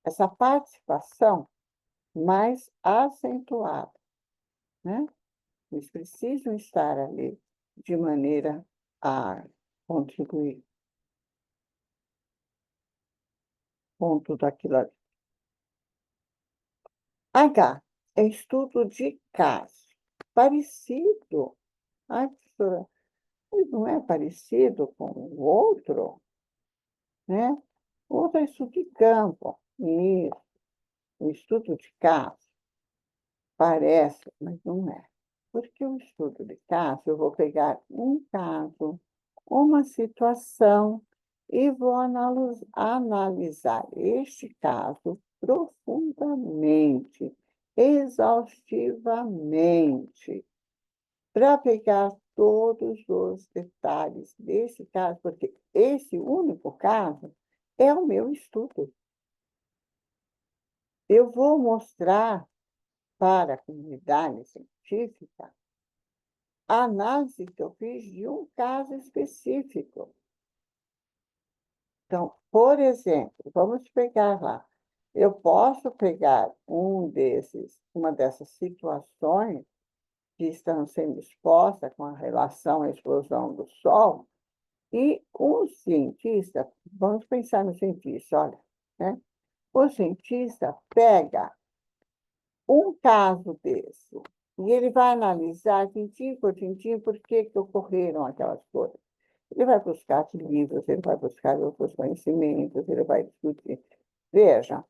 essa participação mais acentuada, né? Eles precisam estar ali de maneira a contribuir com tudo aquilo ali. H, é estudo de caso. Parecido. Ai, professora, mas não é parecido com o outro, né? O outro é estudo de campo. Isso, o estudo de caso parece, mas não é. Porque o estudo de caso, eu vou pegar um caso, uma situação, e vou analisar este caso profundamente, exaustivamente, para pegar todos os detalhes desse caso, porque esse único caso é o meu estudo. Eu vou mostrar para a comunidade científica a análise que eu fiz de um caso específico. Então, por exemplo, vamos pegar lá. Eu posso pegar uma dessas situações que estão sendo expostas com a relação à explosão do Sol, e o cientista, vamos pensar no cientista, olha, né? O cientista pega um caso desse e ele vai analisar, tintim por tintim, por que ocorreram aquelas coisas. Ele vai buscar livros, ele vai buscar outros conhecimentos, ele vai discutir. Veja,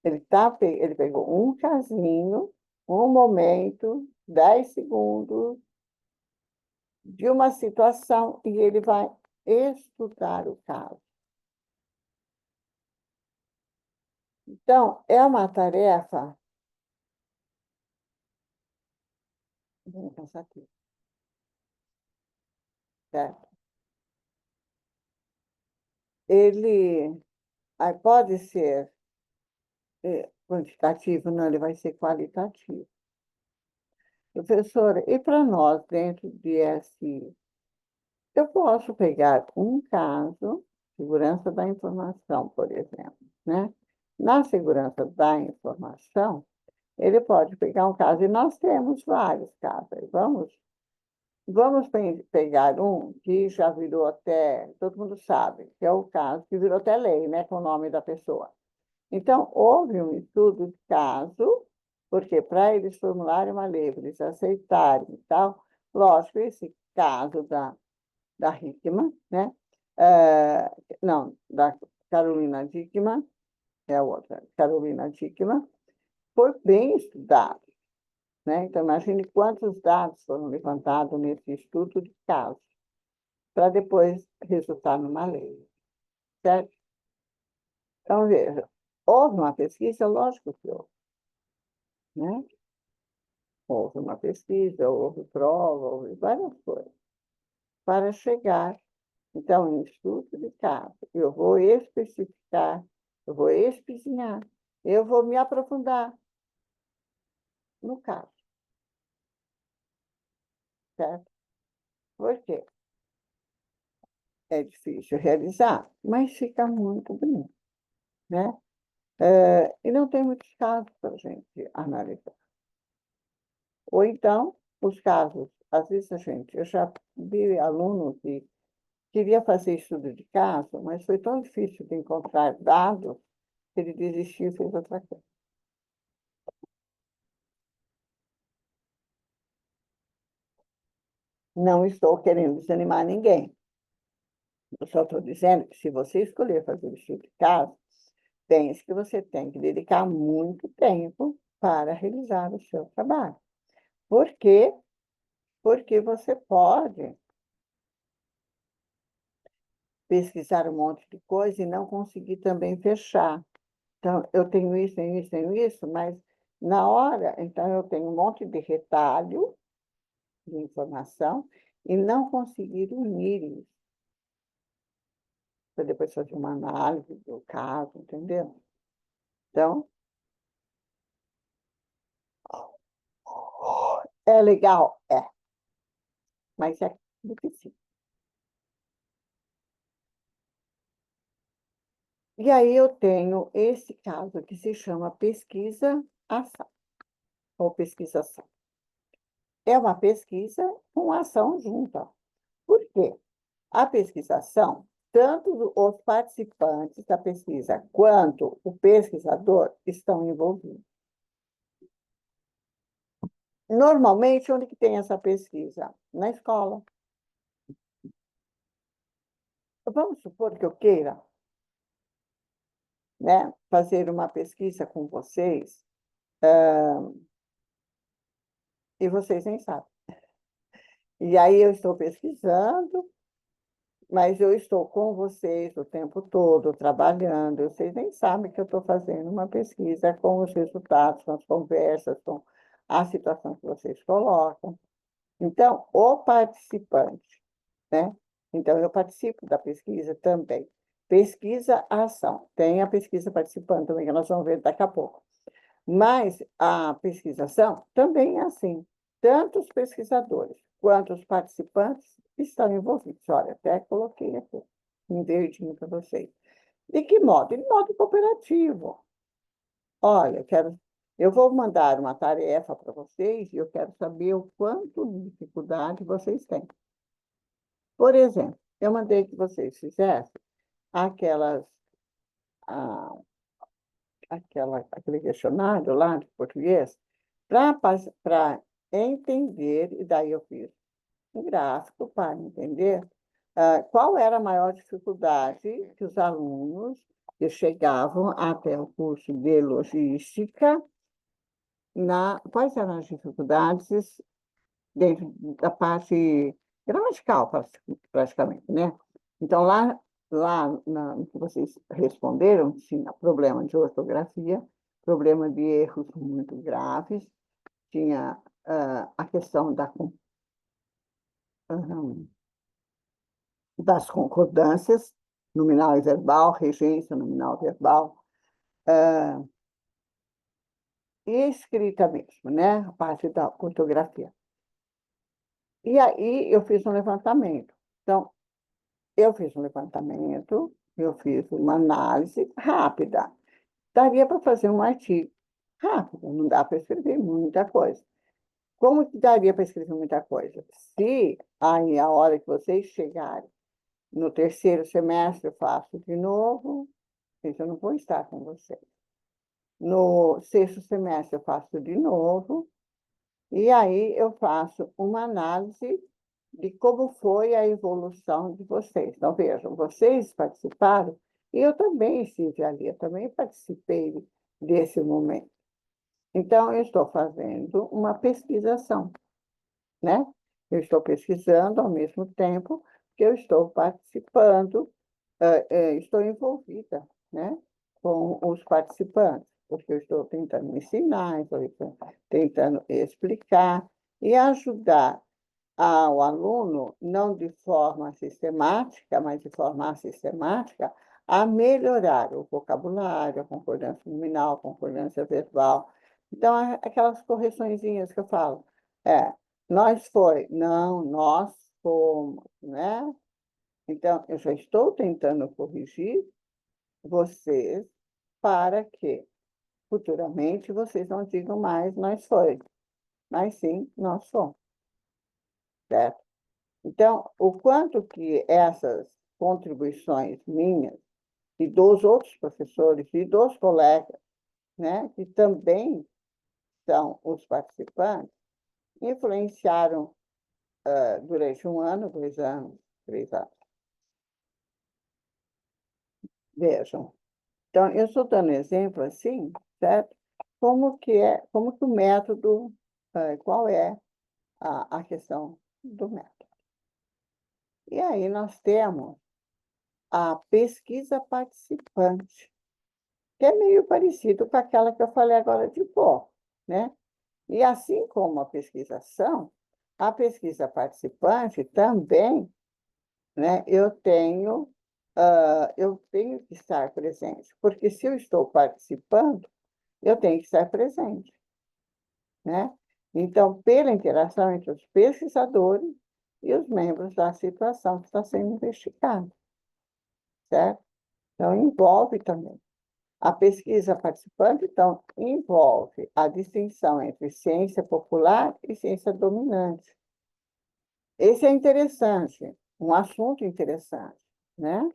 ele pegou um casinho, um momento, 10 segundos de uma situação e ele vai estudar o caso. Então, é uma tarefa bem cansativa, certo? Ele pode ser quantitativo, não, ele vai ser qualitativo. Professora, e para nós, dentro de SI, eu posso pegar um caso, segurança da informação, por exemplo, né? Na segurança da informação, ele pode pegar um caso, e nós temos vários casos. Vamos pegar um que já virou até, todo mundo sabe, que é o caso que virou até lei, né, com o nome da pessoa. Então, houve um estudo de caso, porque para eles formularem uma lei, para eles aceitarem e tal, lógico, esse caso da Hickman, né? Não, da Carolina Dickman, é a outra, Carolina Dickman, foi bem estudado, né? Então, imagine quantos dados foram levantados nesse estudo de caso, para depois resultar numa lei, certo? Então, veja, houve uma pesquisa, lógico que houve, né? Houve uma pesquisa, houve prova, houve várias coisas, para chegar, então, em estudo de caso, eu vou especificar, eu vou espizinhar, eu vou me aprofundar no caso, certo? Por quê? É difícil realizar, mas fica muito bonito, né? E não tem muitos casos para a gente analisar. Ou então, os casos, às vezes eu já vi aluno que queria fazer estudo de caso, mas foi tão difícil de encontrar dados que ele desistiu e fez outra coisa. Não estou querendo desanimar ninguém. Eu só estou dizendo que se você escolher fazer o estudo de caso, pense que você tem que dedicar muito tempo para realizar o seu trabalho. Por quê? Porque você pode pesquisar um monte de coisa e não conseguir também fechar. Então, eu tenho isso, tenho isso, tenho isso, mas na hora, então eu tenho um monte de retalho de informação e não conseguir unir isso, para depois fazer uma análise do caso, entendeu? Então, é legal? É, mas é difícil. E aí eu tenho esse caso que se chama pesquisa-ação, ou pesquisação. É uma pesquisa com ação junta. Por quê? A pesquisação, tanto os participantes da pesquisa quanto o pesquisador estão envolvidos. Normalmente, onde que tem essa pesquisa? Na escola. Vamos supor que eu queira, né, fazer uma pesquisa com vocês, e vocês nem sabem. E aí eu estou pesquisando, mas eu estou com vocês o tempo todo, trabalhando. Vocês nem sabem que eu estou fazendo uma pesquisa com os resultados, com as conversas, com a situação que vocês colocam. Então, o participante, né? Então, eu participo da pesquisa também. Pesquisa-ação. Tem a pesquisa participando também, que nós vamos ver daqui a pouco. Mas a pesquisação também é assim. Tanto os pesquisadores quanto os participantes estão envolvidos. Olha, até coloquei aqui um verdinho para vocês. De que modo? De modo cooperativo. Olha, eu vou mandar uma tarefa para vocês e eu quero saber o quanto de dificuldade vocês têm. Por exemplo, eu mandei que vocês fizessem aquelas, ah, aquele questionário lá de português para entender, e daí eu fiz um gráfico para entender qual era a maior dificuldade que os alunos que chegavam até o curso de logística, quais eram as dificuldades dentro da parte gramatical, praticamente, né? Então, no que vocês responderam, tinha problema de ortografia, problema de erros muito graves, tinha a questão aham, das concordâncias, nominal e verbal, regência nominal e verbal, ah, e escrita mesmo, né? A parte da ortografia. E aí eu fiz um levantamento. Então, eu fiz um levantamento, eu fiz uma análise rápida. Daria para fazer um artigo rápido, não dá para escrever muita coisa. Como que daria para escrever muita coisa? Se aí a hora que vocês chegarem no terceiro semestre, eu faço de novo, mas eu não vou estar com vocês. No sexto semestre, eu faço de novo, e aí eu faço uma análise de como foi a evolução de vocês. Então, vejam, vocês participaram, e eu também estive ali, eu também participei desse momento. Então, eu estou fazendo uma pesquisação, né? Eu estou pesquisando ao mesmo tempo que eu estou participando, estou envolvida, né, com os participantes, porque eu estou tentando ensinar, estou tentando explicar e ajudar ao aluno, não de forma sistemática, mas de forma assistemática, a melhorar o vocabulário, a concordância nominal, a concordância verbal. Então, aquelas correçõezinhas que eu falo, nós foi, não, nós fomos, né? Então, eu já estou tentando corrigir vocês para que futuramente vocês não digam mais nós foi. mas sim nós somos, certo? Então, o quanto que essas contribuições minhas e dos outros professores e dos colegas, né, que também são os participantes, influenciaram durante 1 ano, 2 anos, 3 anos. Vejam. Então, eu estou dando exemplo assim, certo? Como que o método, qual é a questão do método. E aí nós temos a pesquisa participante, que é meio parecido com aquela que eu falei agora de pó, né? E assim como a pesquisação, a pesquisa participante também, né, eu tenho que estar presente, porque se eu estou participando, eu tenho que estar presente, né? Então, pela interação entre os pesquisadores e os membros da situação que está sendo investigada, certo? Então, envolve também. A pesquisa participante, então, envolve a distinção entre ciência popular e ciência dominante. Esse é interessante, um assunto interessante, né?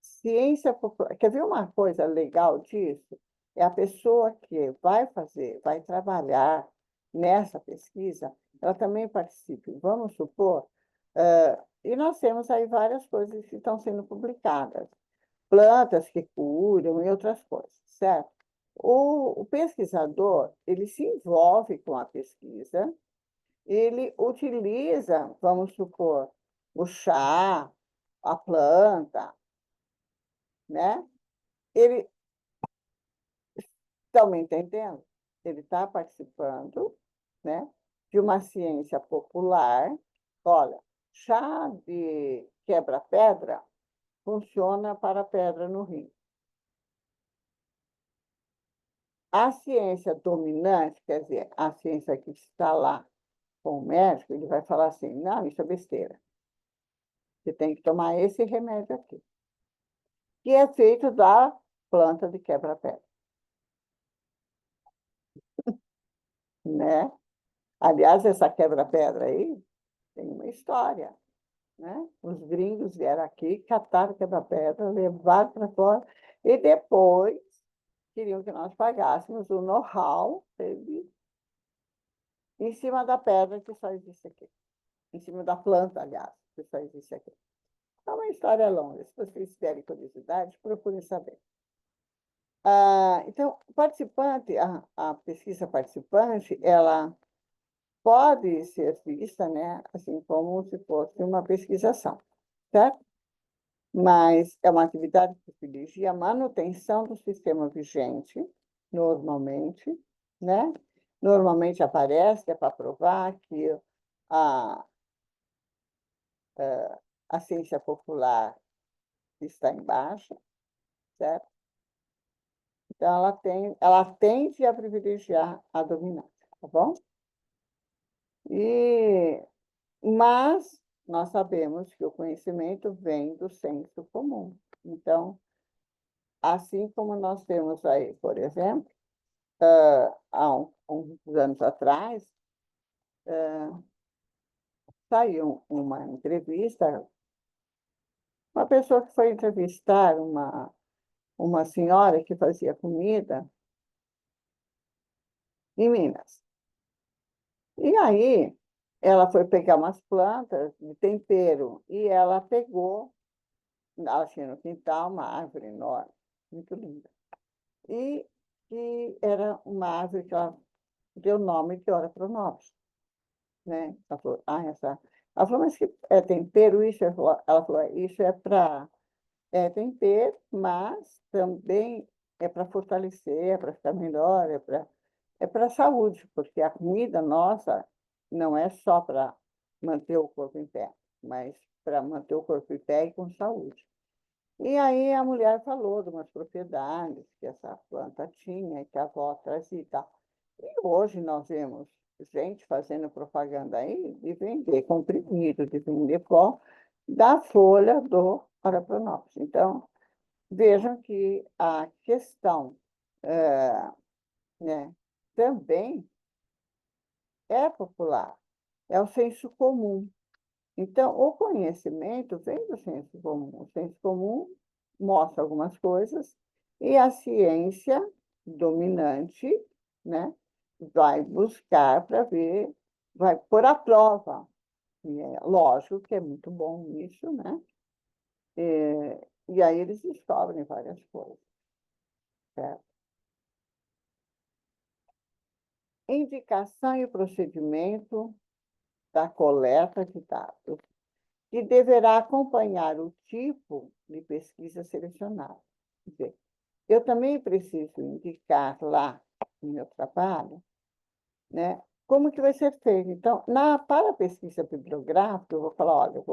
Ciência popular. Quer ver uma coisa legal disso? É a pessoa que vai trabalhar nessa pesquisa, ela também participa. Vamos supor, e nós temos aí várias coisas que estão sendo publicadas, plantas que curam e outras coisas, certo? O pesquisador, ele se envolve com a pesquisa, ele utiliza, vamos supor, o chá, a planta, né? Ele está me entendendo? Ele está participando, né, de uma ciência popular. Olha, chá de quebra-pedra funciona para pedra no rim. A ciência dominante, quer dizer, a ciência que está lá com o médico, ele vai falar assim, não, isso é besteira. Você tem que tomar esse remédio aqui, que é feito da planta de quebra-pedra, né? Aliás, essa quebra-pedra aí tem uma história, né? Os gringos vieram aqui, cataram quebra-pedra, levaram para fora e depois queriam que nós pagássemos o know-how em cima da pedra que só existe aqui. Em cima da planta, aliás, que só existe aqui. É uma história longa. Se vocês tiverem curiosidade, procurem saber. Então, a pesquisa participante, ela pode ser vista, né, assim como se fosse uma pesquisação, certo? Mas é uma atividade que privilegia a manutenção do sistema vigente, normalmente, né? Normalmente aparece, que é para provar que a, a ciência popular está em baixa, certo? Então, ela tende a privilegiar a dominância, tá bom? Mas nós sabemos que o conhecimento vem do senso comum. Então, assim como nós temos aí, por exemplo, há uns anos atrás, saiu uma entrevista, uma pessoa que foi entrevistar uma senhora que fazia comida em Minas. E aí, ela foi pegar umas plantas de tempero e ela pegou, ela tinha no quintal uma árvore enorme, muito linda. E era uma árvore que ela deu nome de Ora Pronobis, né? Ela falou, ela falou, mas que é tempero isso? Ela falou, isso é para tempero, mas também é para fortalecer, é para ficar melhor, é para a saúde, porque a comida nossa não é só para manter o corpo em pé, mas para manter o corpo em pé e com saúde. E aí a mulher falou de umas propriedades que essa planta tinha, que a avó trazia e tal. E hoje nós vemos gente fazendo propaganda aí de vender comprimido, de vender pó da folha do Orapronobis. Então, vejam que a questão, né, também é popular, é o senso comum. Então, o conhecimento vem do senso comum. O senso comum mostra algumas coisas e a ciência dominante, né, vai buscar para ver, vai pôr à prova. E é lógico que é muito bom isso, né? E aí eles descobrem várias coisas, certo? Indicação e procedimento da coleta de dados, que deverá acompanhar o tipo de pesquisa selecionada. Quer dizer, eu também preciso indicar lá no meu trabalho, né, como que vai ser feito. Então, para a pesquisa bibliográfica, eu vou falar, olha,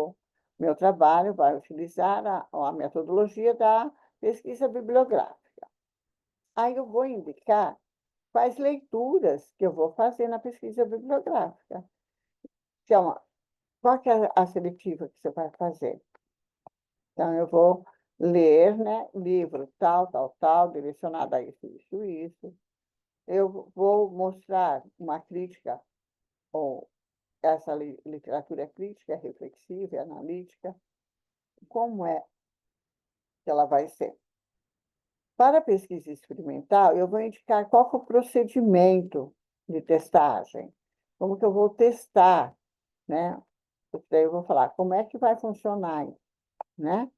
meu trabalho vai utilizar a metodologia da pesquisa bibliográfica. Aí eu vou indicar quais leituras que eu vou fazer na pesquisa bibliográfica. Então, qual que é a seletiva que você vai fazer? Então, eu vou ler, né, livro tal, tal, tal, direcionado a isso, isso, isso. Eu vou mostrar uma crítica, ou essa literatura crítica, reflexiva e analítica, como é que ela vai ser. Para a pesquisa experimental, eu vou indicar qual que é o procedimento de testagem, como que eu vou testar, né? Porque daí eu vou falar como é que vai funcionar, né?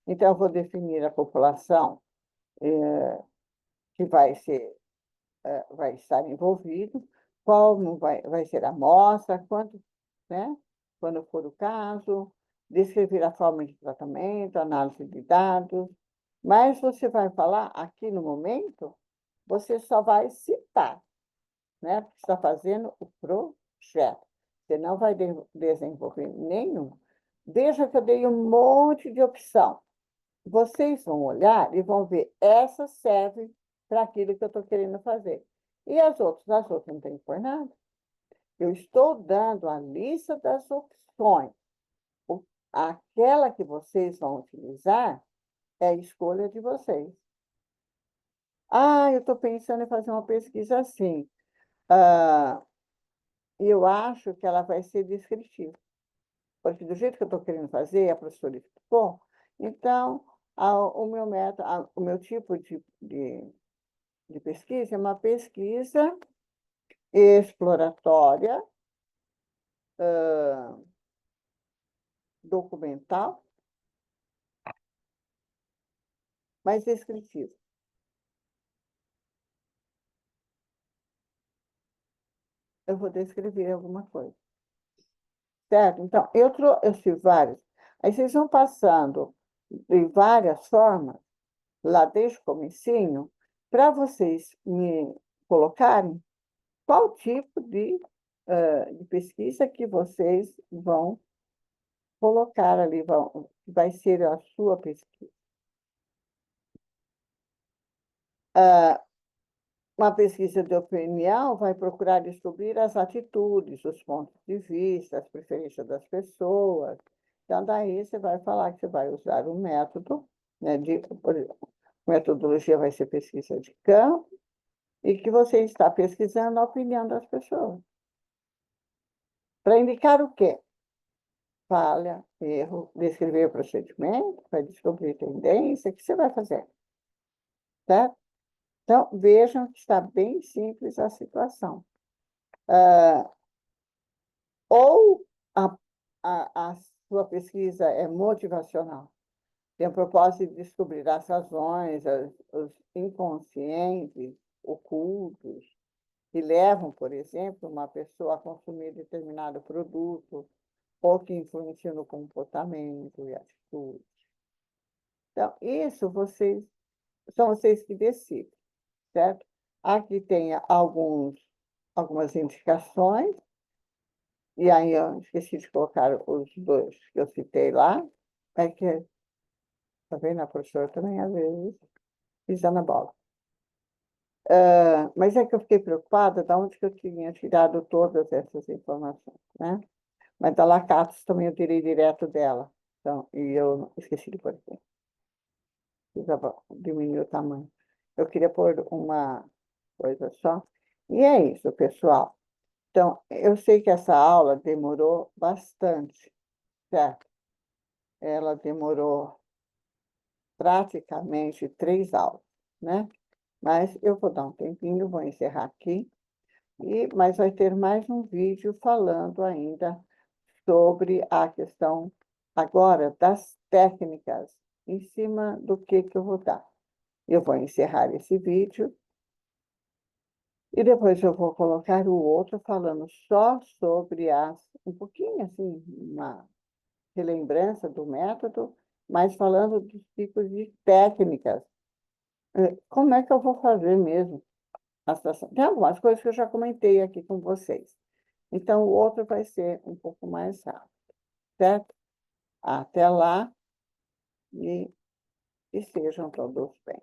Então, eu vou definir a população que vai estar envolvido, qual vai ser a amostra, quanto, né? Quando for o caso, descrever a forma de tratamento, análise de dados, mas você vai falar aqui no momento, você só vai citar, né? Porque está fazendo o projeto. Você não vai desenvolver nenhum. Veja que eu dei um monte de opção. Vocês vão olhar e vão ver, essa serve para aquilo que eu estou querendo fazer. E as outras? As outras não tem que pôr nada. Eu estou dando a lista das opções. Aquela que vocês vão utilizar é a escolha de vocês. Ah, eu estou pensando em fazer uma pesquisa assim. E eu acho que ela vai ser descritiva. Porque do jeito que eu estou querendo fazer, a professora explicou, então, o meu método, o meu tipo de pesquisa é uma pesquisa exploratória, documental, mas descritiva. Eu vou descrever alguma coisa. Certo? Então, eu trouxe vários. Aí vocês vão passando de várias formas, lá desde o comecinho, para vocês me colocarem qual tipo de pesquisa que vocês vão colocar ali, vai ser a sua pesquisa. Uma pesquisa de opinião vai procurar descobrir as atitudes, os pontos de vista, as preferências das pessoas. Então, daí você vai falar que você vai usar o método, né, por exemplo, metodologia vai ser pesquisa de campo, e que você está pesquisando a opinião das pessoas. Para indicar o quê? Falha, erro, descrever o procedimento, vai descobrir tendência, o que você vai fazer? Certo? Então, vejam que está bem simples a situação. Ou a sua pesquisa é motivacional, tem o propósito de descobrir as razões, os inconscientes, ocultos, que levam, por exemplo, uma pessoa a consumir determinado produto, ou que influenciam no comportamento e atitude. Então, isso são vocês que decidem, certo? Aqui tem algumas indicações, e aí eu esqueci de colocar os dois que eu citei lá, é que, tá vendo, a professora também, às vezes, pisa na bola. Mas é que eu fiquei preocupada de onde que eu tinha tirado todas essas informações, né? Mas da Lacatos também eu tirei direto dela, então, e eu esqueci de pôr aqui. Precisava diminuir o tamanho. Eu queria pôr uma coisa só. E é isso, pessoal. Então, eu sei que essa aula demorou bastante, certo? Ela demorou praticamente 3 aulas, né? Mas eu vou dar um tempinho, vou encerrar aqui, mas vai ter mais um vídeo falando ainda sobre a questão agora das técnicas, em cima do que eu vou dar. Eu vou encerrar esse vídeo e depois eu vou colocar o outro falando só sobre um pouquinho assim, uma relembrança do método, mas falando dos tipos de técnicas. Como é que eu vou fazer mesmo a situação? Tem algumas coisas que eu já comentei aqui com vocês. Então, o outro vai ser um pouco mais rápido, certo? Até lá e estejam todos bem.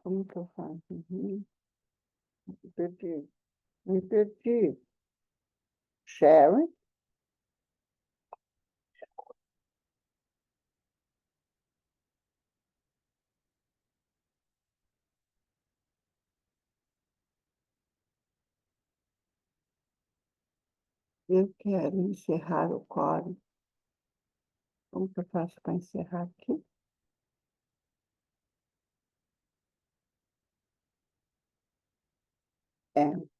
Como que eu faço? Me perdi. Me perdi. Sharing. Eu quero encerrar o core. Como que eu faço para encerrar aqui? É,